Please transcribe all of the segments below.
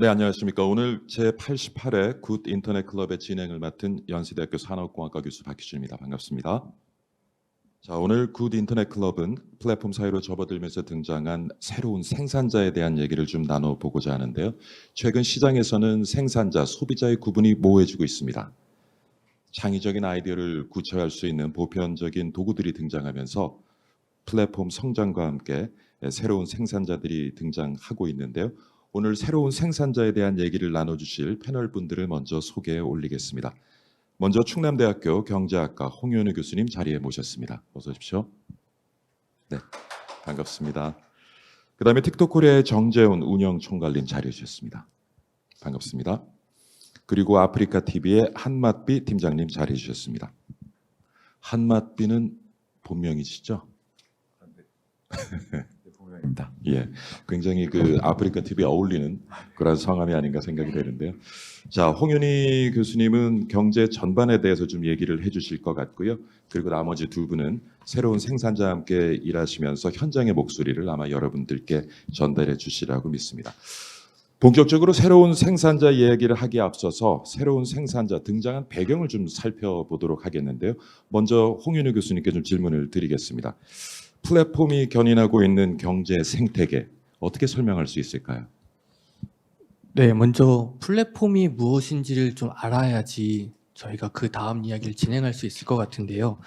네, 안녕하십니까. 오늘 제88회 굿 인터넷 클럽의 진행을 맡은 연세대학교 산업공학과 교수 박희준입니다. 반갑습니다. 자, 오늘 굿 인터넷 클럽은 플랫폼 사회로 접어들면서 등장한 새로운 생산자에 대한 얘기를 좀 나눠보고자 하는데요. 최근 시장에서는 생산자, 소비자의 구분이 모호해지고 있습니다. 창의적인 아이디어를 구체화할 수 있는 보편적인 도구들이 등장하면서 플랫폼 성장과 함께 새로운 생산자들이 등장하고 있는데요. 오늘 새로운 생산자에 대한 얘기를 나눠주실 패널 분들을 먼저 소개해 올리겠습니다. 먼저 충남대학교 경제학과 홍현우 교수님 자리에 모셨습니다. 어서 오십시오. 네, 반갑습니다. 그다음에 틱톡코리아의 정재훈 운영총괄님 자리해 주셨습니다. 반갑습니다. 그리고 아프리카 TV의 한맛비 팀장님 자리해 주셨습니다. 한맛비는 본명이시죠? 입니다. 예, 굉장히 그 아프리카 TV에 어울리는 그런 성함이 아닌가 생각이 되는데요. 자, 홍윤희 교수님은 경제 전반에 대해서 좀 얘기를 해주실 것 같고요. 그리고 나머지 두 분은 새로운 생산자와 함께 일하시면서 현장의 목소리를 아마 여러분들께 전달해 주시라고 믿습니다. 본격적으로 새로운 생산자 이야기를 하기에 앞서서 새로운 생산자 등장한 배경을 좀 살펴보도록 하겠는데요. 먼저 홍윤희 교수님께 좀 질문을 드리겠습니다. 플랫폼이 견인하고 있는 경제 생태계 어떻게 설명할 수 있을까요? 네, 먼저 플랫폼이 무엇인지를 좀 알아야지 저희가 그 다음 이야기를 진행할 수 있을 것 같은데요.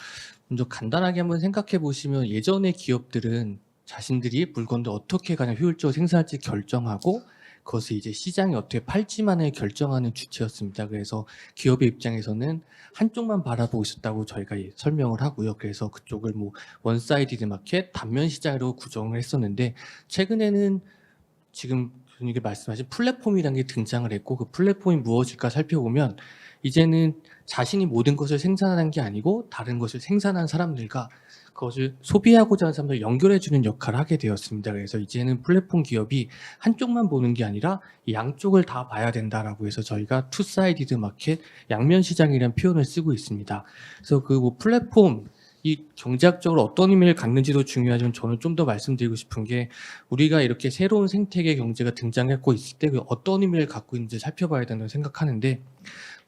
먼저 간단하게 한번 생각해 보시면 예전의 기업들은 자신들이 물건을 어떻게 가장 효율적으로 생산할지 결정하고 그것을 이제 시장이 어떻게 팔지만을 결정하는 주체였습니다. 그래서 기업의 입장에서는 한쪽만 바라보고 있었다고 저희가 설명을 하고요. 그래서 그쪽을 뭐 원사이디드 마켓, 단면 시장으로 구성을 했었는데 최근에는 지금 교수님께 말씀하신 플랫폼이라는 게 등장을 했고 그 플랫폼이 무엇일까 살펴보면 이제는 자신이 모든 것을 생산하는 게 아니고 다른 것을 생산한 사람들과 그것을 소비하고자 하는 사람들 연결해주는 역할을 하게 되었습니다. 그래서 이제는 플랫폼 기업이 한쪽만 보는 게 아니라 양쪽을 다 봐야 된다라고 해서 저희가 투사이디드 마켓, 양면 시장이라는 표현을 쓰고 있습니다. 그래서 그 뭐 플랫폼 이 경제학적으로 어떤 의미를 갖는지도 중요하지만 저는 좀 더 말씀드리고 싶은 게 우리가 이렇게 새로운 생태계 경제가 등장하고 있을 때 어떤 의미를 갖고 있는지 살펴봐야 된다고 생각하는데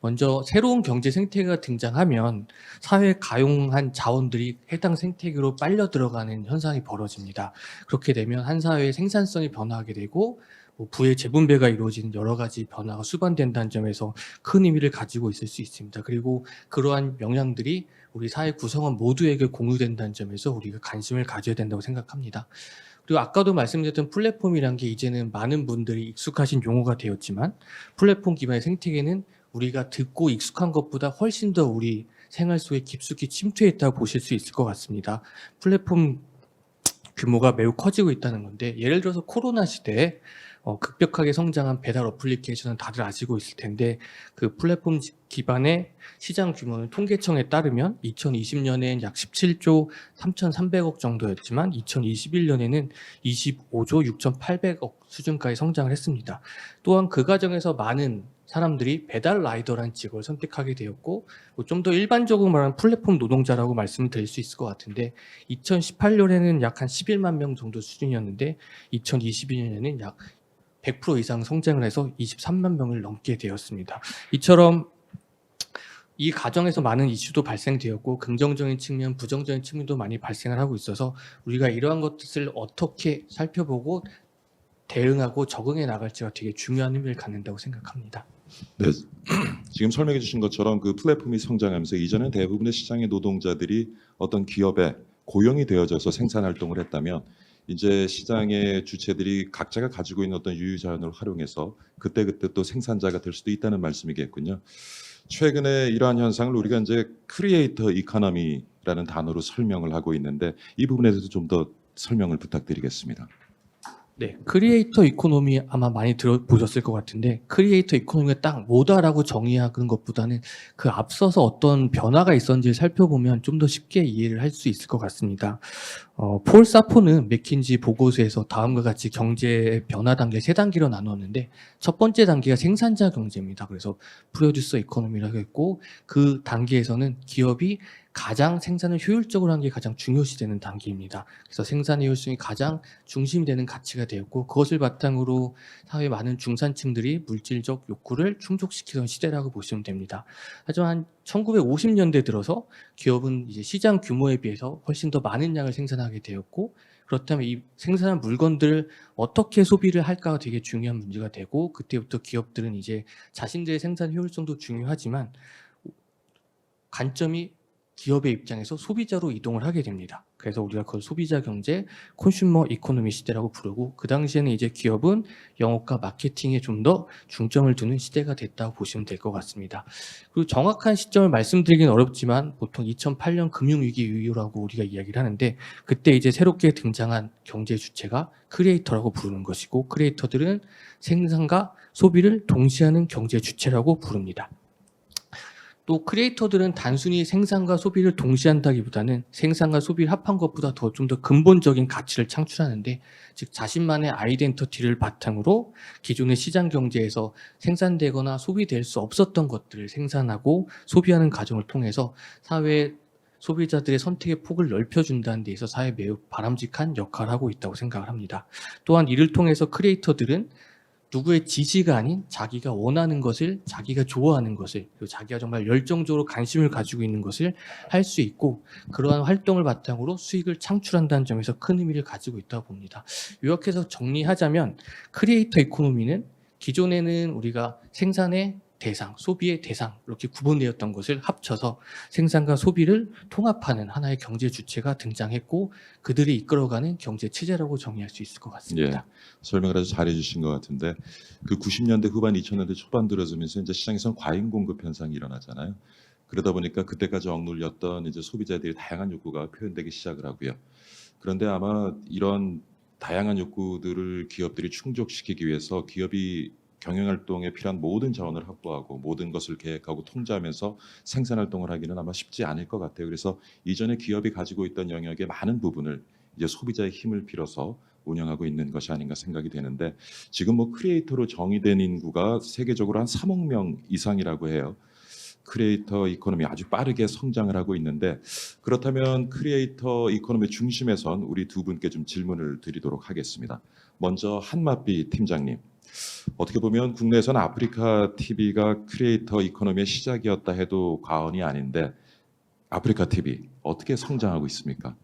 먼저 새로운 경제 생태계가 등장하면 사회에 가용한 자원들이 해당 생태계로 빨려 들어가는 현상이 벌어집니다. 그렇게 되면 한 사회의 생산성이 변화하게 되고 뭐 부의 재분배가 이루어지는 여러 가지 변화가 수반된다는 점에서 큰 의미를 가지고 있을 수 있습니다. 그리고 그러한 영향들이 우리 사회 구성원 모두에게 공유된다는 점에서 우리가 관심을 가져야 된다고 생각합니다. 그리고 아까도 말씀드렸던 플랫폼이란 게 이제는 많은 분들이 익숙하신 용어가 되었지만 플랫폼 기반의 생태계는 우리가 듣고 익숙한 것보다 훨씬 더 우리 생활 속에 깊숙이 침투했다고 보실 수 있을 것 같습니다. 플랫폼 규모가 매우 커지고 있다는 건데 예를 들어서 코로나 시대에 급격하게 성장한 배달 어플리케이션은 다들 아시고 있을 텐데 그 플랫폼 기반의 시장 규모는 통계청에 따르면 2020년엔 약 17조 3,300억 정도였지만 2021년에는 25조 6,800억 수준까지 성장을 했습니다. 또한 그 과정에서 많은 사람들이 배달 라이더라는 직업을 선택하게 되었고 좀 더 일반적으로 말하면 플랫폼 노동자라고 말씀을 드릴 수 있을 것 같은데 2018년에는 약 한 11만 명 정도 수준이었는데 2022년에는 약 100% 이상 성장을 해서 23만 명을 넘게 되었습니다. 이처럼 이 과정에서 많은 이슈도 발생되었고 긍정적인 측면, 부정적인 측면도 많이 발생을 하고 있어서 우리가 이러한 것을 어떻게 살펴보고 대응하고 적응해 나갈지가 되게 중요한 의미를 갖는다고 생각합니다. 네, 지금 설명해 주신 것처럼 그 플랫폼이 성장하면서 이전에 대부분의 시장의 노동자들이 어떤 기업에 고용이 되어져서 생산 활동을 했다면 이제 시장의 주체들이 각자가 가지고 있는 어떤 유유자원을 활용해서 그때그때 또 생산자가 될 수도 있다는 말씀이겠군요. 최근에 이러한 현상을 우리가 이제 크리에이터 이코노미라는 단어로 설명을 하고 있는데 이 부분에 대해서 좀 더 설명을 부탁드리겠습니다. 네, 크리에이터 이코노미 아마 많이 들어보셨을 것 같은데 크리에이터 이코노미가 딱 뭐다라고 정의하는 것보다는 그 앞서서 어떤 변화가 있었는지를 살펴보면 좀 더 쉽게 이해를 할 수 있을 것 같습니다. 폴 사포는 맥킨지 보고서에서 다음과 같이 경제 변화 단계 세 단계로 나눴는데 첫 번째 단계가 생산자 경제입니다. 그래서 프로듀서 이코노미라고 했고 그 단계에서는 기업이 가장 생산을 효율적으로 하는 게 가장 중요시되는 단계입니다. 그래서 생산의 효율성이 가장 중심이 되는 가치가 되었고 그것을 바탕으로 사회 많은 중산층들이 물질적 욕구를 충족시키던 시대라고 보시면 됩니다. 하지만 1950년대 들어서 기업은 이제 시장 규모에 비해서 훨씬 더 많은 양을 생산하게 되었고 그렇다면 이 생산한 물건들을 어떻게 소비를 할까가 되게 중요한 문제가 되고 그때부터 기업들은 이제 자신들의 생산 효율성도 중요하지만 관점이 기업의 입장에서 소비자로 이동을 하게 됩니다. 그래서 우리가 그걸 소비자 경제, 콘슈머 이코노미 시대라고 부르고 그 당시에는 이제 기업은 영업과 마케팅에 좀 더 중점을 두는 시대가 됐다고 보시면 될 것 같습니다. 그리고 정확한 시점을 말씀드리긴 어렵지만 보통 2008년 금융위기 이후라고 우리가 이야기를 하는데 그때 이제 새롭게 등장한 경제 주체가 크리에이터라고 부르는 것이고 크리에이터들은 생산과 소비를 동시하는 경제 주체라고 부릅니다. 또 크리에이터들은 단순히 생산과 소비를 동시한다기보다는 생산과 소비를 합한 것보다 좀 더 근본적인 가치를 창출하는데 즉 자신만의 아이덴티티를 바탕으로 기존의 시장 경제에서 생산되거나 소비될 수 없었던 것들을 생산하고 소비하는 과정을 통해서 사회 소비자들의 선택의 폭을 넓혀준다는 데 있어 사회에 매우 바람직한 역할을 하고 있다고 생각을 합니다. 또한 이를 통해서 크리에이터들은 누구의 지시가 아닌 자기가 원하는 것을, 자기가 좋아하는 것을, 그리고 자기가 정말 열정적으로 관심을 가지고 있는 것을 할 수 있고 그러한 활동을 바탕으로 수익을 창출한다는 점에서 큰 의미를 가지고 있다고 봅니다. 요약해서 정리하자면 크리에이터 이코노미는 기존에는 우리가 생산의 대상, 소비의 대상 이렇게 구분되었던 것을 합쳐서 생산과 소비를 통합하는 하나의 경제 주체가 등장했고 그들이 이끌어가는 경제 체제라고 정의할 수 있을 것 같습니다. 설명을 아주 잘해 주신 것 같은데 그 90년대 후반 2000년대 초반 들어서면서 이제 시장에서는 과잉 공급 현상이 일어나잖아요. 그러다 보니까 그때까지 억눌렸던 이제 소비자들의 다양한 욕구가 표현되기 시작을 하고요. 그런데 아마 이런 다양한 욕구들을 기업들이 충족시키기 위해서 기업이 경영활동에 필요한 모든 자원을 확보하고 모든 것을 계획하고 통제하면서 생산활동을 하기는 아마 쉽지 않을 것 같아요. 그래서 이전에 기업이 가지고 있던 영역의 많은 부분을 이제 소비자의 힘을 빌어서 운영하고 있는 것이 아닌가 생각이 되는데 지금 뭐 크리에이터로 정의된 인구가 세계적으로 한 3억 명 이상이라고 해요. 크리에이터 이코노미 아주 빠르게 성장을 하고 있는데 그렇다면 크리에이터 이코노미 중심에선 우리 두 분께 좀 질문을 드리도록 하겠습니다. 먼저 한맛비 팀장님. 어떻게 보면 국내에서는 아프리카 TV가 크리에이터 이코노미의 시작이었다 해도 과언이 아닌데 아프리카 TV 어떻게 성장하고 있습니까?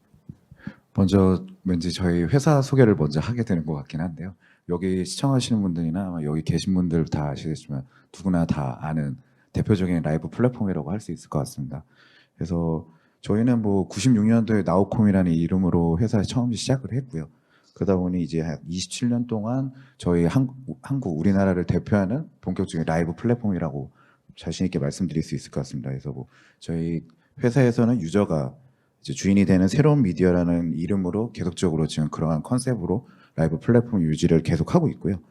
먼저 왠지 저희 회사 소개를 먼저 하게 되는 것 같긴 한데요. 여기 시청하시는 분들이나 아마 여기 계신 분들 다 아시겠지만 누구나 다 아는 대표적인 라이브 플랫폼이라고 할 수 있을 것 같습니다. 그래서 저희는 뭐 96년도에 나우콤이라는 이름으로 회사에 처음 시작을 했고요. 그러다 보니 이제 한 27년 동안 저희 한국 우리나라를 대표하는 본격적인 라이브 플랫폼이라고 자신 있게 말씀드릴 수 있을 것 같습니다. 그래서 뭐 저희 회사에서는 유저가 이제 주인이 되는 새로운 미디어라는 이름으로 계속적으로 지금 그러한 컨셉으로 라이브 플랫폼 유지를 계속하고 있고요.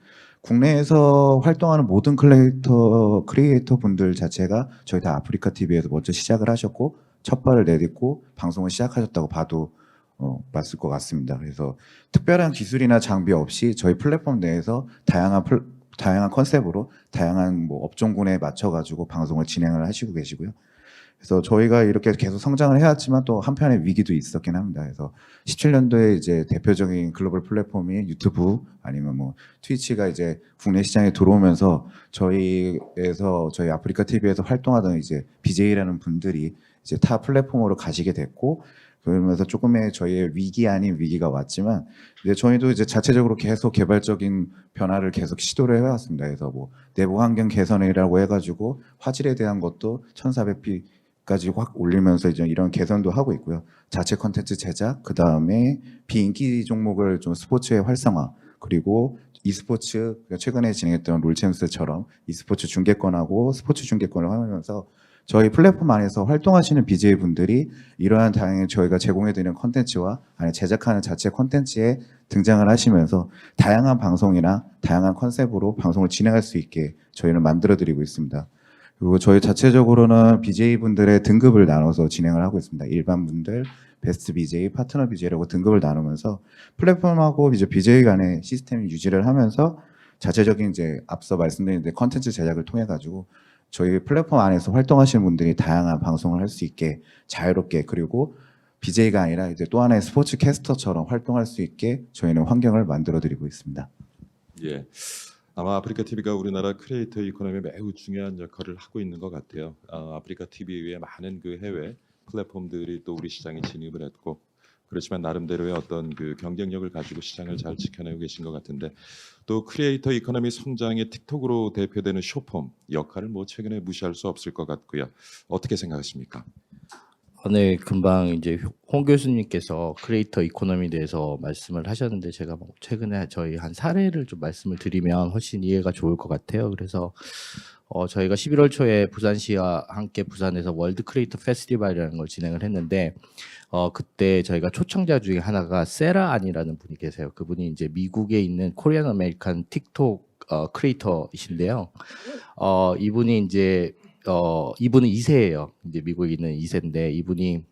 국내에서 활동하는 모든 크리에이터 분들 자체가 저희 다 아프리카 TV에서 먼저 시작을 하셨고 첫 발을 내딛고 방송을 시작하셨다고 봐도 맞을 것 같습니다. 그래서 특별한 기술이나 장비 없이 저희 플랫폼 내에서 다양한 컨셉으로 다양한 뭐 업종군에 맞춰가지고 방송을 진행을 하시고 계시고요. 그래서 저희가 이렇게 계속 성장을 해왔지만 또 한편의 위기도 있었긴 합니다. 그래서 17년도에 이제 대표적인 글로벌 플랫폼이 유튜브 아니면 뭐 트위치가 이제 국내 시장에 들어오면서 저희 아프리카 TV에서 활동하던 이제 BJ라는 분들이 이제 타 플랫폼으로 가시게 됐고 그러면서 조금의 저희의 위기 아닌 위기가 왔지만 이제 저희도 이제 자체적으로 계속 개발적인 변화를 계속 시도를 해왔습니다. 그래서 뭐 내부 환경 개선이라고 해가지고 화질에 대한 것도 1400p까지 확 올리면서 이제 이런 개선도 하고 있고요. 자체 컨텐츠 제작, 그 다음에 비인기 종목을 좀 스포츠의 활성화, 그리고 e스포츠 최근에 진행했던 롤챔스처럼 e스포츠 중계권하고 스포츠 중계권을 하면서 저희 플랫폼 안에서 활동하시는 BJ분들이 이러한 다양한 저희가 제공해드리는 콘텐츠와 아니 제작하는 자체 콘텐츠에 등장을 하시면서 다양한 방송이나 다양한 컨셉으로 방송을 진행할 수 있게 저희는 만들어드리고 있습니다. 그리고 저희 자체적으로는 BJ분들의 등급을 나눠서 진행을 하고 있습니다. 일반 분들, 베스트 BJ, 파트너 BJ라고 등급을 나누면서 플랫폼하고 이제 BJ 간의 시스템 유지를 하면서 자체적인 이제 앞서 말씀드린 컨텐츠 제작을 통해 가지고 저희 플랫폼 안에서 활동하시는 분들이 다양한 방송을 할 수 있게 자유롭게, 그리고 BJ가 아니라 이제 또 하나의 스포츠 캐스터처럼 활동할 수 있게 저희는 환경을 만들어 드리고 있습니다. 예. 아마 아프리카 TV가 우리나라 크리에이터 이코노미에 매우 중요한 역할을 하고 있는 것 같아요. 아프리카 TV 외에 많은 그 해외 플랫폼들이 또 우리 시장에 진입을 했고, 그렇지만 나름대로의 어떤 그 경쟁력을 가지고 시장을 잘 지켜내고 계신 것 같은데, 또 크리에이터 이코노미 성장의 틱톡으로 대표되는 쇼폼 역할을 뭐 최근에 무시할 수 없을 것 같고요. 어떻게 생각하십니까? 네, 금방 이제 홍 교수님께서 크리에이터 이코노미에 대해서 말씀을 하셨는데 제가 뭐 최근에 저희 한 사례를 좀 말씀을 드리면 훨씬 이해가 좋을 것 같아요. 그래서 저희가 11월 초에 부산시와 함께 부산에서 월드 크리에이터 페스티벌이라는 걸 진행을 했는데 그때 저희가 초청자 중에 하나가 세라 안이라는 분이 계세요. 그분이 이제 미국에 있는 코리안 아메리칸 틱톡 크리에이터이신데요. 이분이 이제 이분은 2세예요. 이제 미국에 있는 2세인데 이분이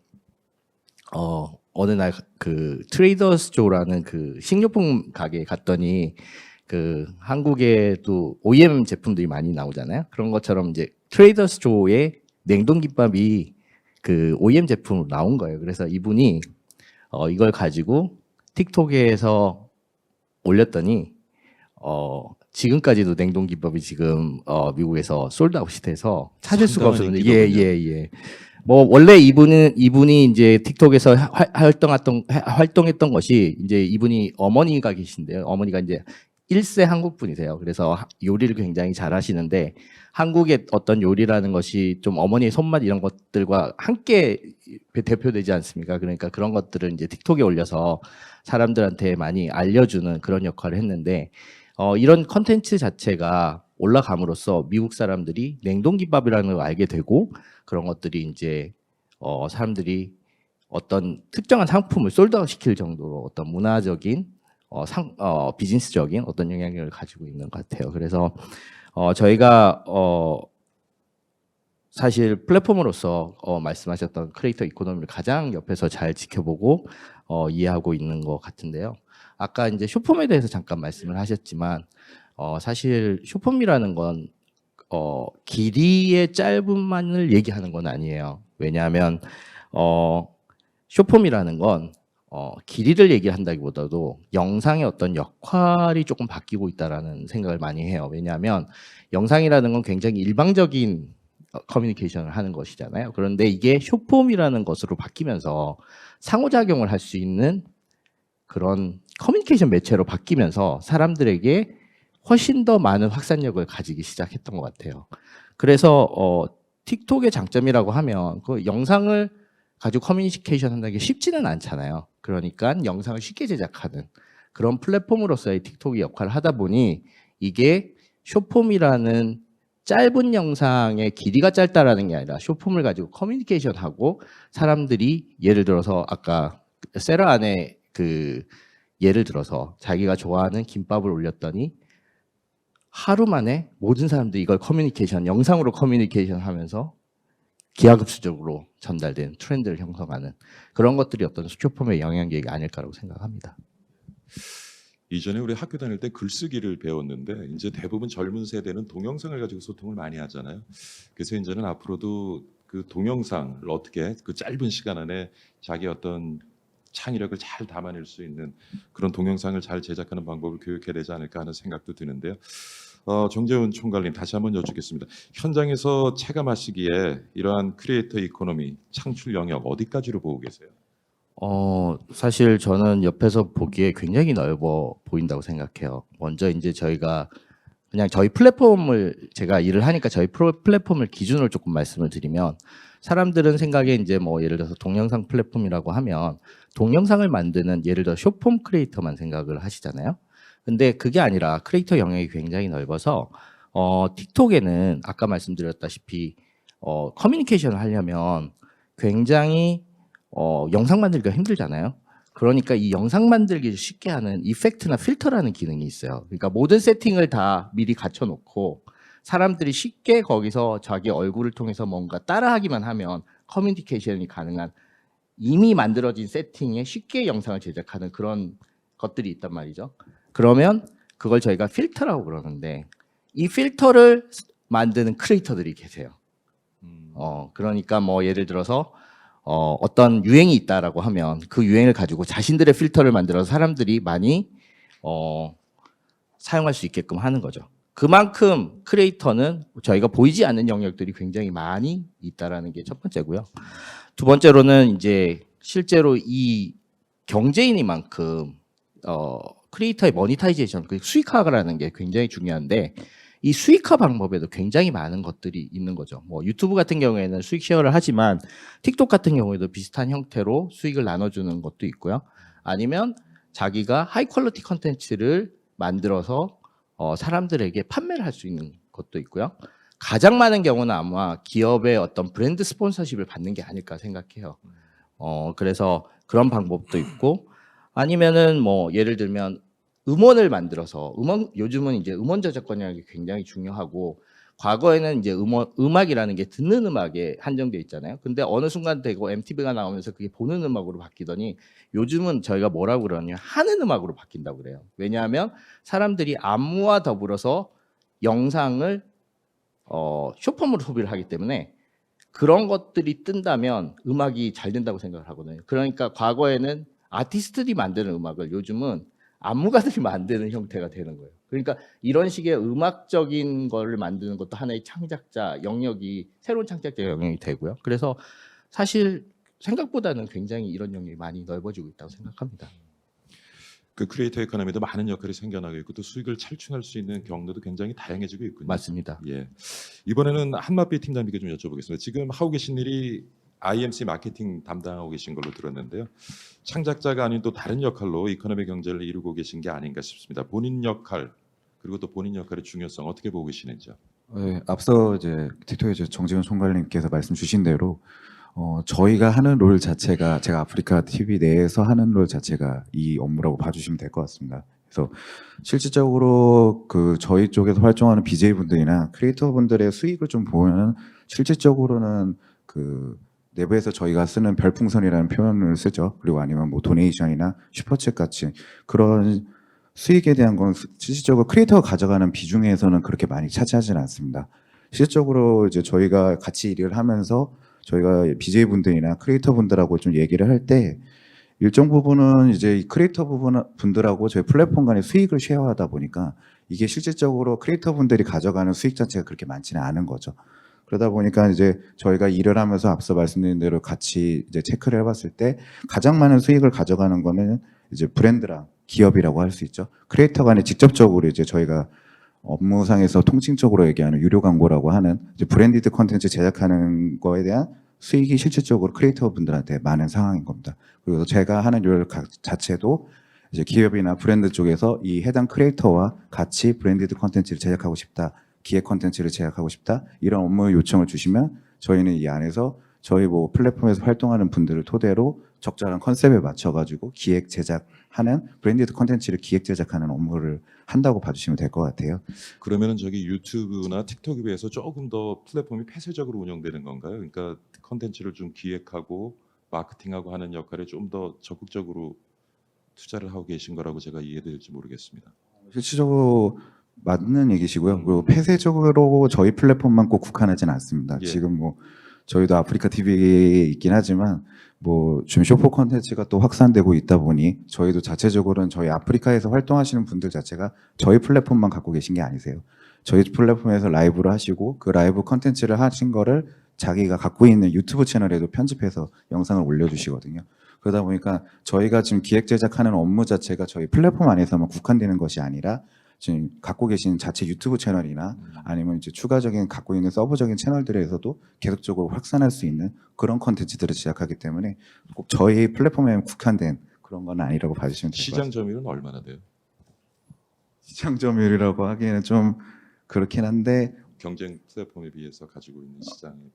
어느 날 그 트레이더스 조라는 그 식료품 가게에 갔더니 그 한국에도 OEM 제품들이 많이 나오잖아요. 그런 것처럼 이제 트레이더스 조의 냉동김밥이 그 OEM 제품으로 나온 거예요. 그래서 이분이 이걸 가지고 틱톡에서 올렸더니 지금까지도 냉동김밥이 지금 미국에서 솔드아웃이 돼서 찾을 수가 상당한 없었는데 인기거든요. 예. 뭐 원래 이분이 이제 틱톡에서 활동했던 것이 이제 이분이 어머니가 계신데요. 어머니가 이제 1세 한국 분이세요. 그래서 요리를 굉장히 잘 하시는데 한국의 어떤 요리라는 것이 좀 어머니의 손맛 이런 것들과 함께 대표되지 않습니까? 그러니까 그런 것들을 이제 틱톡에 올려서 사람들한테 많이 알려주는 그런 역할을 했는데 이런 컨텐츠 자체가 올라감으로써 미국 사람들이 냉동김밥이라는 걸 알게 되고 그런 것들이 이제 사람들이 어떤 특정한 상품을 솔드아웃 시킬 정도로 어떤 문화적인 비즈니스적인 어떤 영향력을 가지고 있는 것 같아요. 그래서 저희가 사실 플랫폼으로서 말씀하셨던 크리에이터 이코노미를 가장 옆에서 잘 지켜보고 이해하고 있는 것 같은데요. 아까 이제 쇼폼에 대해서 잠깐 말씀을 하셨지만 사실 쇼폼이라는 건 길이의 짧음만을 얘기하는 건 아니에요. 왜냐하면 쇼폼이라는 건 길이를 얘기한다기보다도 영상의 어떤 역할이 조금 바뀌고 있다라는 생각을 많이 해요. 왜냐하면 영상이라는 건 굉장히 일방적인 커뮤니케이션을 하는 것이잖아요. 그런데 이게 쇼폼이라는 것으로 바뀌면서 상호작용을 할 수 있는 그런 커뮤니케이션 매체로 바뀌면서 사람들에게 훨씬 더 많은 확산력을 가지기 시작했던 것 같아요. 그래서 틱톡의 장점이라고 하면 그 영상을 가지고 커뮤니케이션 한다는 게 쉽지는 않잖아요. 그러니까 영상을 쉽게 제작하는 그런 플랫폼으로서의 틱톡이 역할을 하다 보니 이게 숏폼이라는 짧은 영상의 길이가 짧다라는 게 아니라 숏폼을 가지고 커뮤니케이션하고 사람들이 예를 들어서 아까 세라 안에 그 예를 들어서 자기가 좋아하는 김밥을 올렸더니 하루 만에 모든 사람들이 이걸 영상으로 커뮤니케이션 하면서 기하급수적으로 전달된 트렌드를 형성하는 그런 것들이 어떤 숏폼의 영향력이 아닐까라고 생각합니다. 이전에 우리 학교 다닐 때 글쓰기를 배웠는데 이제 대부분 젊은 세대는 동영상을 가지고 소통을 많이 하잖아요. 그래서 이제는 앞으로도 그 동영상을 어떻게 그 짧은 시간 안에 자기 어떤 창의력을 잘 담아낼 수 있는 그런 동영상을 잘 제작하는 방법을 교육해야 되지 않을까 하는 생각도 드는데요. 정재훈 총괄님 다시 한번 여쭙겠습니다. 현장에서 체감하시기에 이러한 크리에이터 이코노미 창출 영역 어디까지로 보고 계세요? 사실 저는 옆에서 보기에 굉장히 넓어 보인다고 생각해요. 먼저 이제 저희가 그냥 저희 플랫폼을 제가 일을 하니까 저희 플랫폼을 기준으로 조금 말씀을 드리면 사람들은 생각에 이제 뭐 예를 들어서 동영상 플랫폼이라고 하면 동영상을 만드는 예를 들어 숏폼 크리에이터만 생각을 하시잖아요. 근데 그게 아니라 크리에이터 영역이 굉장히 넓어서 틱톡에는 아까 말씀드렸다시피 커뮤니케이션을 하려면 굉장히 영상 만들기가 힘들잖아요. 그러니까 이 영상 만들기를 쉽게 하는 이펙트나 필터라는 기능이 있어요. 그러니까 모든 세팅을 다 미리 갖춰놓고 사람들이 쉽게 거기서 자기 얼굴을 통해서 뭔가 따라하기만 하면 커뮤니케이션이 가능한 이미 만들어진 세팅에 쉽게 영상을 제작하는 그런 것들이 있단 말이죠. 그러면 그걸 저희가 필터라고 그러는데 이 필터를 만드는 크리에이터들이 계세요. 음. 그러니까 뭐 예를 들어서 어떤 유행이 있다라고 하면 그 유행을 가지고 자신들의 필터를 만들어서 사람들이 많이 사용할 수 있게끔 하는 거죠. 그만큼 크리에이터는 저희가 보이지 않는 영역들이 굉장히 많이 있다라는 게 첫 번째고요. 두 번째로는 이제 실제로 이 경제인이만큼 크리에이터의 모니타이제이션, 그 수익화라는 게 굉장히 중요한데 이 수익화 방법에도 굉장히 많은 것들이 있는 거죠. 뭐 유튜브 같은 경우에는 수익 쉐어를 하지만 틱톡 같은 경우에도 비슷한 형태로 수익을 나눠주는 것도 있고요. 아니면 자기가 하이 퀄리티 컨텐츠를 만들어서 사람들에게 판매를 할 수 있는 것도 있고요. 가장 많은 경우는 아마 기업의 어떤 브랜드 스폰서십을 받는 게 아닐까 생각해요. 그래서 그런 방법도 있고 아니면은 뭐 예를 들면 음원을 만들어서 요즘은 이제 음원 저작권이라는 게 굉장히 중요하고 과거에는 이제 음악이라는 게 듣는 음악에 한정돼 있잖아요. 근데 어느 순간 되고 MTV가 나오면서 그게 보는 음악으로 바뀌더니 요즘은 저희가 뭐라고 그러냐면 하는 음악으로 바뀐다고 그래요. 왜냐하면 사람들이 안무와 더불어서 영상을 쇼폼으로 소비를 하기 때문에 그런 것들이 뜬다면 음악이 잘 된다고 생각을 하거든요. 그러니까 과거에는 아티스트들이 만드는 음악을 요즘은 안무가들이 만드는 형태가 되는 거예요. 그러니까 이런 식의 음악적인 거를 만드는 것도 하나의 창작자 영역이 새로운 창작자 영역이 되고요. 그래서 사실 생각보다는 굉장히 이런 영역이 많이 넓어지고 있다고 생각합니다. 그 크리에이터 에코노미도 많은 역할이 생겨나고 있고 또 수익을 창출할 수 있는 경로도 굉장히 다양해지고 있군요. 맞습니다. 예. 이번에는 한마비 팀장님께 좀 여쭤보겠습니다. 지금 하고 계신 일이 IMC 마케팅 담당하고 계신 걸로 들었는데요. 창작자가 아닌 또 다른 역할로 이코노미 경제를 이루고 계신 게 아닌가 싶습니다. 본인 역할 그리고 또 본인 역할의 중요성 어떻게 보고 계시는지요? 네, 앞서 이제 틱톡의 정지훈 총괄님께서 말씀 주신 대로 저희가 하는 롤 자체가 제가 아프리카 TV 내에서 하는 롤 자체가 이 업무라고 봐주시면 될 것 같습니다. 그래서 실질적으로 그 저희 쪽에서 활동하는 BJ 분들이나 크리에이터 분들의 수익을 좀 보면은 실질적으로는 그 내부에서 저희가 쓰는 별풍선이라는 표현을 쓰죠. 그리고 아니면 뭐 도네이션이나 슈퍼챗 같이 그런 수익에 대한 건 실질적으로 크리에이터가 가져가는 비중에서는 그렇게 많이 차지하지는 않습니다. 실질적으로 이제 저희가 같이 일을 하면서 저희가 BJ 분들이나 크리에이터 분들하고 좀 얘기를 할 때 일정 부분은 이제 이 크리에이터 분들하고 저희 플랫폼 간의 수익을 쉐어하다 보니까 이게 실질적으로 크리에이터 분들이 가져가는 수익 자체가 그렇게 많지는 않은 거죠. 그러다 보니까 이제 저희가 일을 하면서 앞서 말씀드린 대로 같이 이제 체크를 해봤을 때 가장 많은 수익을 가져가는 거는 이제 브랜드랑 기업이라고 할 수 있죠. 크리에이터 간에 직접적으로 이제 저희가 업무상에서 통칭적으로 얘기하는 유료 광고라고 하는 이제 브랜디드 콘텐츠 제작하는 거에 대한 수익이 실질적으로 크리에이터 분들한테 많은 상황인 겁니다. 그리고 제가 하는 일 자체도 이제 기업이나 브랜드 쪽에서 이 해당 크리에이터와 같이 브랜디드 콘텐츠를 제작하고 싶다, 기획 콘텐츠를 제작하고 싶다 이런 업무 요청을 주시면 저희는 이 안에서 저희 뭐 플랫폼에서 활동하는 분들을 토대로 적절한 컨셉에 맞춰가지고 기획 제작하는 브랜디드 콘텐츠를 기획 제작하는 업무를 한다고 봐주시면 될 것 같아요. 그러면은 저기 유튜브나 틱톡에 비해서 조금 더 플랫폼이 폐쇄적으로 운영되는 건가요? 그러니까 컨텐츠를 좀 기획하고 마케팅하고 하는 역할에 좀 더 적극적으로 투자를 하고 계신 거라고 제가 이해될지 모르겠습니다. 실질적으로 맞는 얘기시고요. 그리고 폐쇄적으로 저희 플랫폼만 꼭 국한하진 않습니다. 예. 지금 뭐 저희도 아프리카 TV에 있긴 하지만 뭐 지금 쇼포 콘텐츠가 또 확산되고 있다 보니 저희도 자체적으로는 저희 아프리카에서 활동하시는 분들 자체가 저희 플랫폼만 갖고 계신 게 아니세요. 저희 플랫폼에서 라이브를 하시고 그 라이브 콘텐츠를 하신 거를 자기가 갖고 있는 유튜브 채널에도 편집해서 영상을 올려주시거든요. 그러다 보니까 저희가 지금 기획 제작하는 업무 자체가 저희 플랫폼 안에서만 국한되는 것이 아니라 지금 갖고 계신 자체 유튜브 채널이나 아니면 이제 추가적인 갖고 있는 서브적인 채널들에서도 계속적으로 확산할 수 있는 그런 콘텐츠들을 제작하기 때문에 꼭 저희 플랫폼에 국한된 그런 건 아니라고 봐주시면 될 것 시장 같습니다. 점유율은 얼마나 돼요? 시장 점유율이라고 하기에는 좀 그렇긴 한데 경쟁 플랫폼에 비해서 가지고 있는 시장이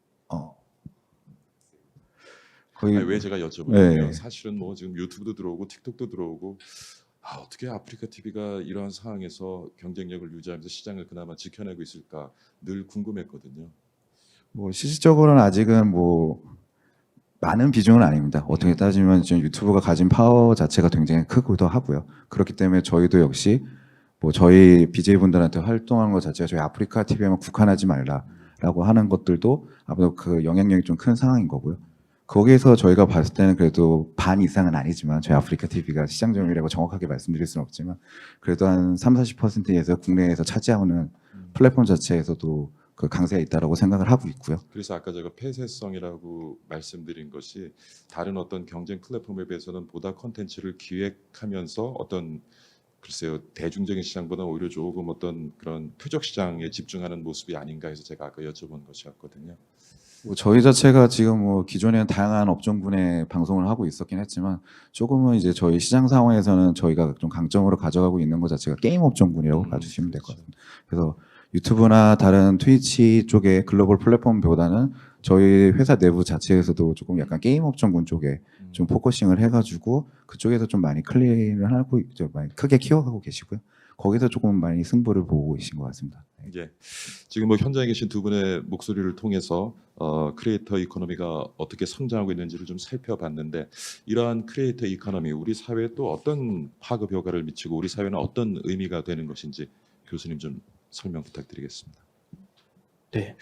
거의 아니, 왜 제가 여쭤보냐면 네. 사실은 뭐 지금 유튜브도 들어오고 틱톡도 들어오고 어떻게 아프리카 TV가 이러한 상황에서 경쟁력을 유지하면서 시장을 그나마 지켜내고 있을까 늘 궁금했거든요. 뭐 실질적으로는 아직은 뭐 많은 비중은 아닙니다. 어떻게 따지면 지금 유튜브가 가진 파워 자체가 굉장히 크기도 하고요. 그렇기 때문에 저희도 역시 뭐 저희 BJ 분들한테 활동하는 것 자체가 저희 아프리카 TV에만 국한하지 말라라고 하는 것들도 아무래도 그 영향력이 좀 큰 상황인 거고요. 거기에서 저희가 봤을 때는 그래도 반 이상은 아니지만 저희 아프리카 TV가 시장 점유율이라고 정확하게 말씀드릴 수는 없지만 그래도 한 30-40%에서 국내에서 차지하는 플랫폼 자체에서도 그 강세가 있다라고 생각을 하고 있고요. 그래서 아까 제가 폐쇄성이라고 말씀드린 것이 다른 어떤 경쟁 플랫폼에 비해서는 보다 콘텐츠를 기획하면서 어떤 글쎄요 대중적인 시장보다 오히려 조금 어떤 그런 표적 시장에 집중하는 모습이 아닌가 해서 제가 아까 여쭤본 것이었거든요. 뭐 저희 자체가 지금 뭐 기존에는 다양한 업종군의 방송을 하고 있었긴 했지만 조금은 이제 저희 시장 상황에서는 저희가 좀 강점으로 가져가고 있는 것 자체가 게임 업종군이라고 봐주시면 될 것 같습니다. 그래서 유튜브나 다른 트위치 쪽의 글로벌 플랫폼보다는 저희 회사 내부 자체에서도 조금 약간 게임 업종군 쪽에 좀 포커싱을 해가지고 그쪽에서 좀 많이 클린을 하고 좀 많이 크게 키워가고 계시고요. 거기서 조금 많이 승부를 보고 계신 것 같습니다. 예. 지금 뭐 현장에 계신 두 분의 목소리를 통해서 크리에이터 이코노미가 어떻게 성장하고 있는지를 좀 살펴봤는데 이러한 크리에이터 이코노미 우리 사회에 또 어떤 파급 효과를 미치고 우리 사회는 어떤 의미가 되는 것인지 교수님 좀 설명 부탁드리겠습니다. 네,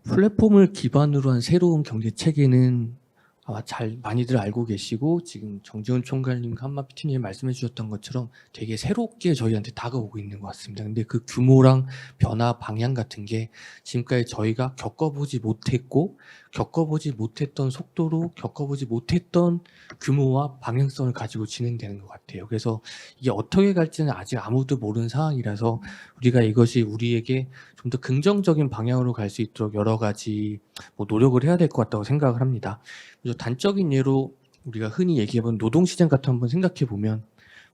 플랫폼을 기반으로 한 새로운 경제 체계는 아마 잘 많이들 알고 계시고 지금 정재훈 총괄님과 한마 PT님이 말씀해 주셨던 것처럼 되게 새롭게 저희한테 다가오고 있는 것 같습니다. 근데 그 규모랑 변화 방향 같은 게 지금까지 저희가 겪어보지 못했고 겪어보지 못했던 속도로 겪어보지 못했던 규모와 방향성을 가지고 진행되는 것 같아요. 그래서 이게 어떻게 갈지는 아직 아무도 모르는 상황이라서 우리가 이것이 우리에게 좀 더 긍정적인 방향으로 갈 수 있도록 여러 가지 뭐 노력을 해야 될 것 같다고 생각을 합니다. 그래서 단적인 예로 우리가 흔히 얘기해본 노동시장 같은 한번 생각해 보면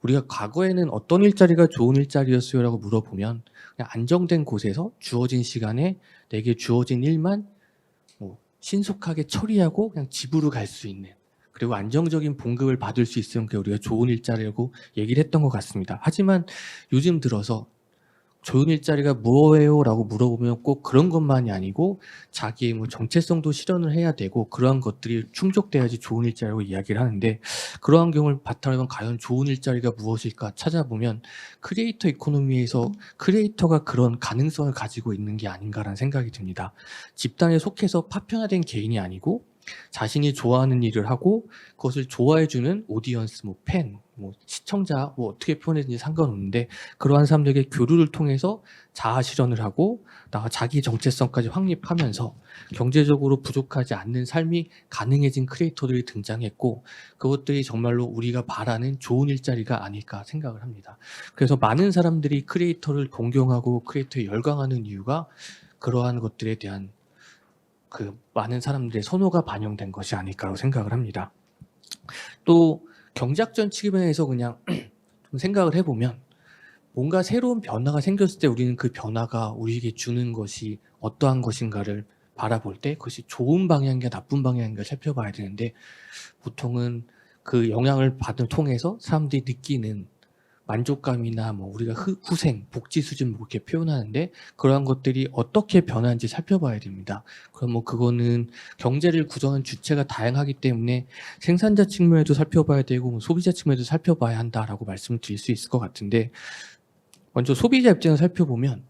우리가 과거에는 어떤 일자리가 좋은 일자리였어요? 라고 물어보면 그냥 안정된 곳에서 주어진 시간에 내게 주어진 일만 뭐 신속하게 처리하고 그냥 집으로 갈 수 있는 그리고 안정적인 봉급을 받을 수 있으면 그게 우리가 좋은 일자리라고 얘기를 했던 것 같습니다. 하지만 요즘 들어서 좋은 일자리가 뭐예요? 라고 물어보면 꼭 그런 것만이 아니고 자기의 뭐 정체성도 실현을 해야 되고 그러한 것들이 충족돼야지 좋은 일자리라고 이야기를 하는데 그러한 경우를 바탕으로 하면 과연 좋은 일자리가 무엇일까 찾아보면 크리에이터 이코노미에서 크리에이터가 그런 가능성을 가지고 있는 게 아닌가라는 생각이 듭니다. 집단에 속해서 파편화된 개인이 아니고 자신이 좋아하는 일을 하고 그것을 좋아해주는 오디언스, 뭐 팬, 뭐 시청자, 뭐 어떻게 표현했는지 상관없는데 그러한 사람들에게 교류를 통해서 자아 실현을 하고 나가 자기 정체성까지 확립하면서 경제적으로 부족하지 않는 삶이 가능해진 크리에이터들이 등장했고 그것들이 정말로 우리가 바라는 좋은 일자리가 아닐까 생각을 합니다. 그래서 많은 사람들이 크리에이터를 동경하고 크리에이터에 열광하는 이유가 그러한 것들에 대한 그 많은 사람들의 선호가 반영된 것이 아닐까라고 생각을 합니다. 또 경제학전 측면에서 그냥 좀 생각을 해보면 뭔가 새로운 변화가 생겼을 때 우리는 그 변화가 우리에게 주는 것이 어떠한 것인가를 바라볼 때 그것이 좋은 방향인가 나쁜 방향인가 살펴봐야 되는데 보통은 그 영향을 받을 통해서 사람들이 느끼는 만족감이나 뭐 우리가 후생, 복지 수준 뭐 이렇게 표현하는데 그러한 것들이 어떻게 변하는지 살펴봐야 됩니다. 그럼 뭐 그거는 경제를 구성하는 주체가 다양하기 때문에 생산자 측면에도 살펴봐야 되고 뭐 소비자 측면에도 살펴봐야 한다라고 말씀을 드릴 수 있을 것 같은데 먼저 소비자 입장을 살펴보면